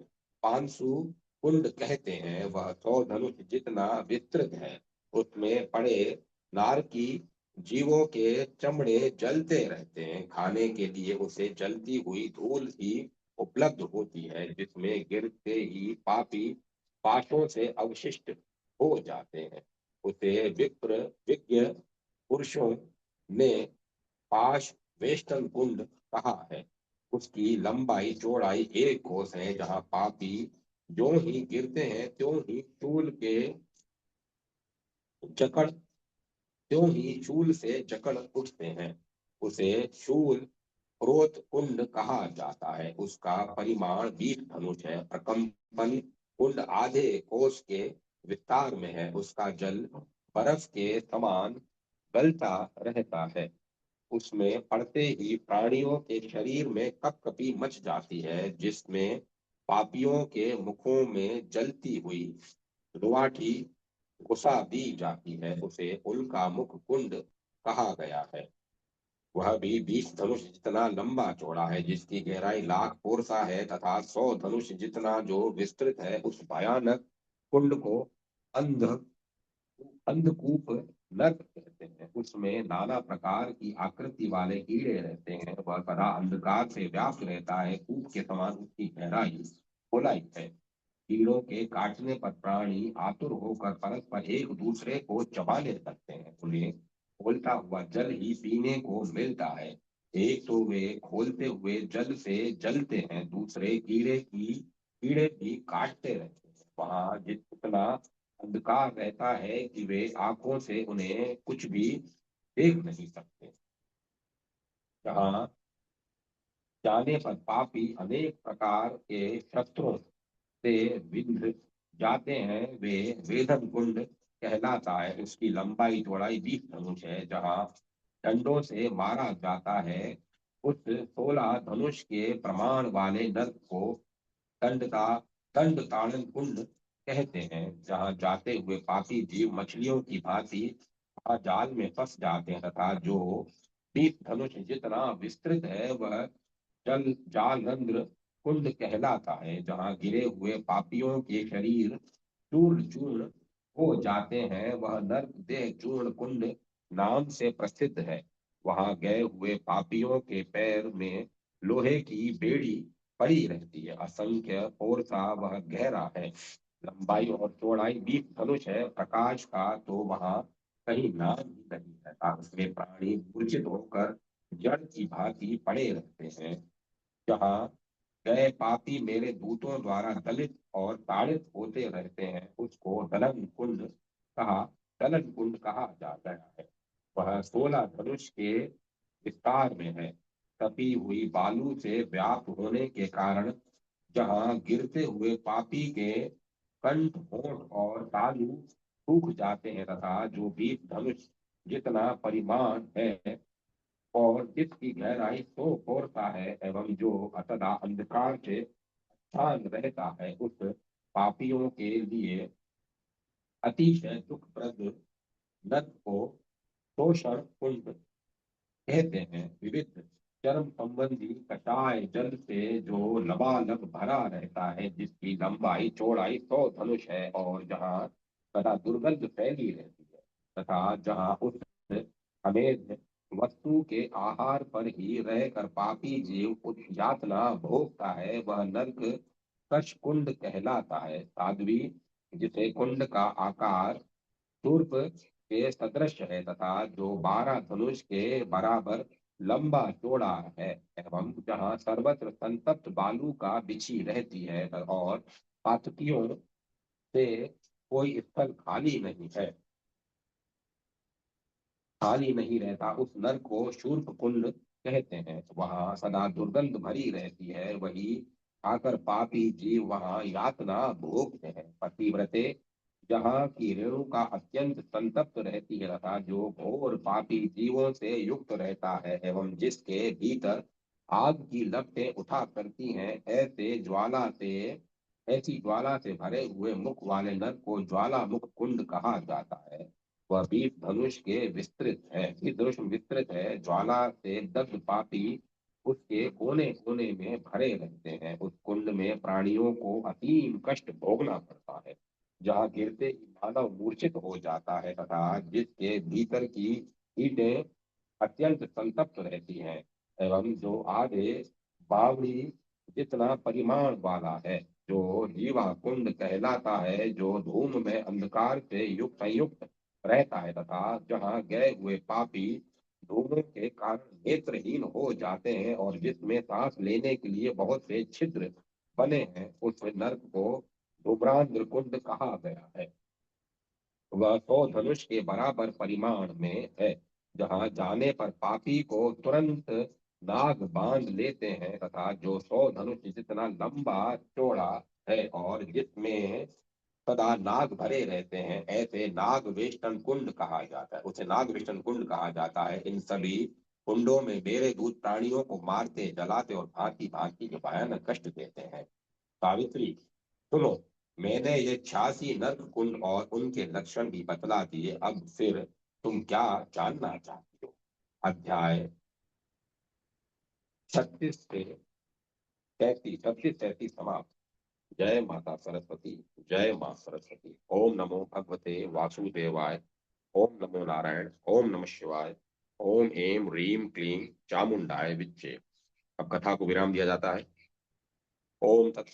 पांसु कुंड कहते हैं। वह 100 धनुष जितना विस्तृत है। उसमें पड़े नारकी जीवों के चमड़े जलते रहते हैं। खाने के लिए उसे जलती हुई धूल ही उपलब्ध होती है, जिसमें गिरते ही पापी पाशों से अवशिष्ट हो जाते हैं। उसे विप्र विज्ञ पुरुषों ने पाश वेष्टन कुंड कहा है। उसकी लंबाई चौड़ाई 1 कोस है। जहाँ पापी जो ही गिरते हैं त्यों ही शूल के जकड़ त्यों ही शूल से जकड़ उठते हैं। उसे शूल क्रोध कुंड कहा जाता है। उसका परिमाण 20 धनुष है। प्रकंपन कुंड आधे कोस के विस्तार में है। उसका जल बर्फ के समान गलता रहता है। उसमें पड़ते ही प्राणियों के शरीर में कपकपी मच जाती है, जिसमें पापियों के मुखों में जलती हुई रुआठी घुसा दी जाती है। उसे उनका मुख कुंड कहा गया है। वह भी 20 धनुष जितना लंबा चौड़ा है, जिसकी गहराई 1,00,000 है तथा 100 धनुष जितना जो विस्तृत है। उस भयानक कुंड को अंध अंधकूप नर्क कहते हैं। उसमें नाना प्रकार की आकृति वाले कीड़े रहते हैं। वह सदा अंधकार से व्याप्त रहता है। कूप के समान उसकी गहराई गोलाई है। कीड़ों के काटने पर प्राणी आतुर होकर परस्पर एक दूसरे को चबाने लगते हैं। उन्हें खोलता हुआ जल ही पीने को मिलता है। एक तो वे खोलते हुए जल से जलते हैं, दूसरे कीड़े भी काटते रहते हैं। वहां जितना अंधकार रहता है कि वे आंखों से उन्हें कुछ भी देख नहीं सकते। जहाँ जाने पर पापी अनेक प्रकार के शस्त्रों से विंध जाते हैं, वे वेदन कुंड कहलाता है। उसकी लंबाई चौड़ाई 20 धनुष है। जहाँ डंडों से मारा जाता है, उस 16 धनुष के प्रमाण वाले नर्क को दंड का दंड ताड़न कुंड कहते हैं। जहाँ जाते हुए पापी जीव मछलियों की भांति जाल में फंस जाते हैं तथा जो 20 धनुष जितना विस्तृत है, वह जल जाल रंध्र कुंड कहलाता है। जहाँ गिरे हुए पापियों के शरीर चूर्ण चूर्ण हो जाते हैं, वह नर्क देह चूर्ण कुंड नाम से प्रसिद्ध है। वहां गए हुए पापियों के पैर में लोहे की बेड़ी पड़ी रहती है। असंख्य और सा वह गहरा है। लंबाई और चौड़ाई 20 धनुष है। प्रकाश का तो वहां कहीं नाम ही नहीं रहता। उसमें प्राणी मूर्छित होकर जड़ की भांति पड़े रहते हैं। जहाँ गए पापी मेरे दूतों द्वारा दलित और ताड़ित होते रहते हैं, उसको दलन कुंड कहा जाता है। वह 16 धनुष के विस्तार में है। तपी हुई बालू से व्याप्त होने के कारण जहाँ गिरते हुए पापी के कंठ होंठ और तालू सूख जाते हैं तथा जो 20 धनुष जितना परिमाण है और जिसकी गहराई 100 कोरता है एवं जो सदा अंधकार से शांत रहता है, उस पापियों के लिए अतिशय दुखप्रद नद को शोषण कुंड कहते हैं। विविध चर्म संबंधी कटाय जल से जो लबालब भरा रहता है, जिसकी लंबाई चौड़ाई 100 धनुष है और जहाँ सदा दुर्गंध फैली रहती है तथा जहाँ उस अमेध वस्तु के आहार पर ही रहकर पापी जीव उस यातना भोगता है, वह नरक कश कुंड कहलाता है। साध्वी जिसे कुंड का आकार शूर्प के सदृश है तथा जो 12 धनुष के बराबर लंबा चौड़ा है एवं जहाँ सर्वत्र संतप्त बालू का बिछी रहती है और पातकियों से कोई स्थल खाली नहीं रहता, उस नर को शूर्प कुंड कहते हैं। वहां सदा दुर्गंध भरी रहती है। वही आकर पापी जीव वहां यातना भोगते हैं। पतिव्रते जहाँ की रेणुका अत्यंत संतप्त रहती है तथा जो घोर पापी जीवों से युक्त रहता है एवं जिसके भीतर आग की लपटें उठा करती हैं, ऐसी ज्वाला से भरे हुए मुख वाले नर को ज्वाला मुख कुंड कहा जाता है। वह 20 धनुष के विस्तृत है, 20 धनुष विस्तृत है। ज्वाला से दग्ध पापी उसके कोने कोने में भरे रहते हैं। उस कुंड में प्राणियों को असीम कष्ट भोगना पड़ता है, जहाँ गिरते ही मानव मूर्छित हो जाता है, तथा जिसके भीतर की ईंटें अत्यंत संतप्त रहती हैं, एवं जो आधे बावड़ी जितना परिमाण वाला है, जो जीवा कुंड कहलाता है, जो धूम में अंधकार से युक्त संयुक्त रहता है, तथा जहाँ गए हुए पापी धूमों के कारण नेत्रहीन हो जाते हैं, और जिसमें सांस लेने के लिए बहुत से छिद्र बने हैं, उस नर्क को धूम्रांध्र कुंड कहा गया है। वह 100 धनुष के बराबर परिमाण में है, जहाँ जाने पर पापी को तुरंत नाग बांध लेते हैं, तथा जो 100 धनुष जितना लंबा चौड़ा है और जिसमें सदा नाग भरे रहते हैं, ऐसे नाग वेष्टन कुंड कहा जाता है, उसे नाग वेष्टन कुंड कहा जाता है। इन सभी कुंडों में बेरे दूत प्राणियों को मारते, जलाते और भांति भांति के भयानक कष्ट देते हैं। सावित्री, सुनो, मैंने ये 86 नर्क कुंड और उनके लक्षण भी बतला दिए। अब फिर तुम क्या जानना चाहती हो? अध्याय 36 से 37 समाप्त। जय माता सरस्वती। जय मां सरस्वती। ओम नमो भगवते वासुदेवाय। ओम नमो नारायण। ओम नमः शिवाय। ओम ऐं ह्रीं क्लीं चामुंडाय विच्चे। अब कथा को विराम दिया जाता है। ओम तत्सत।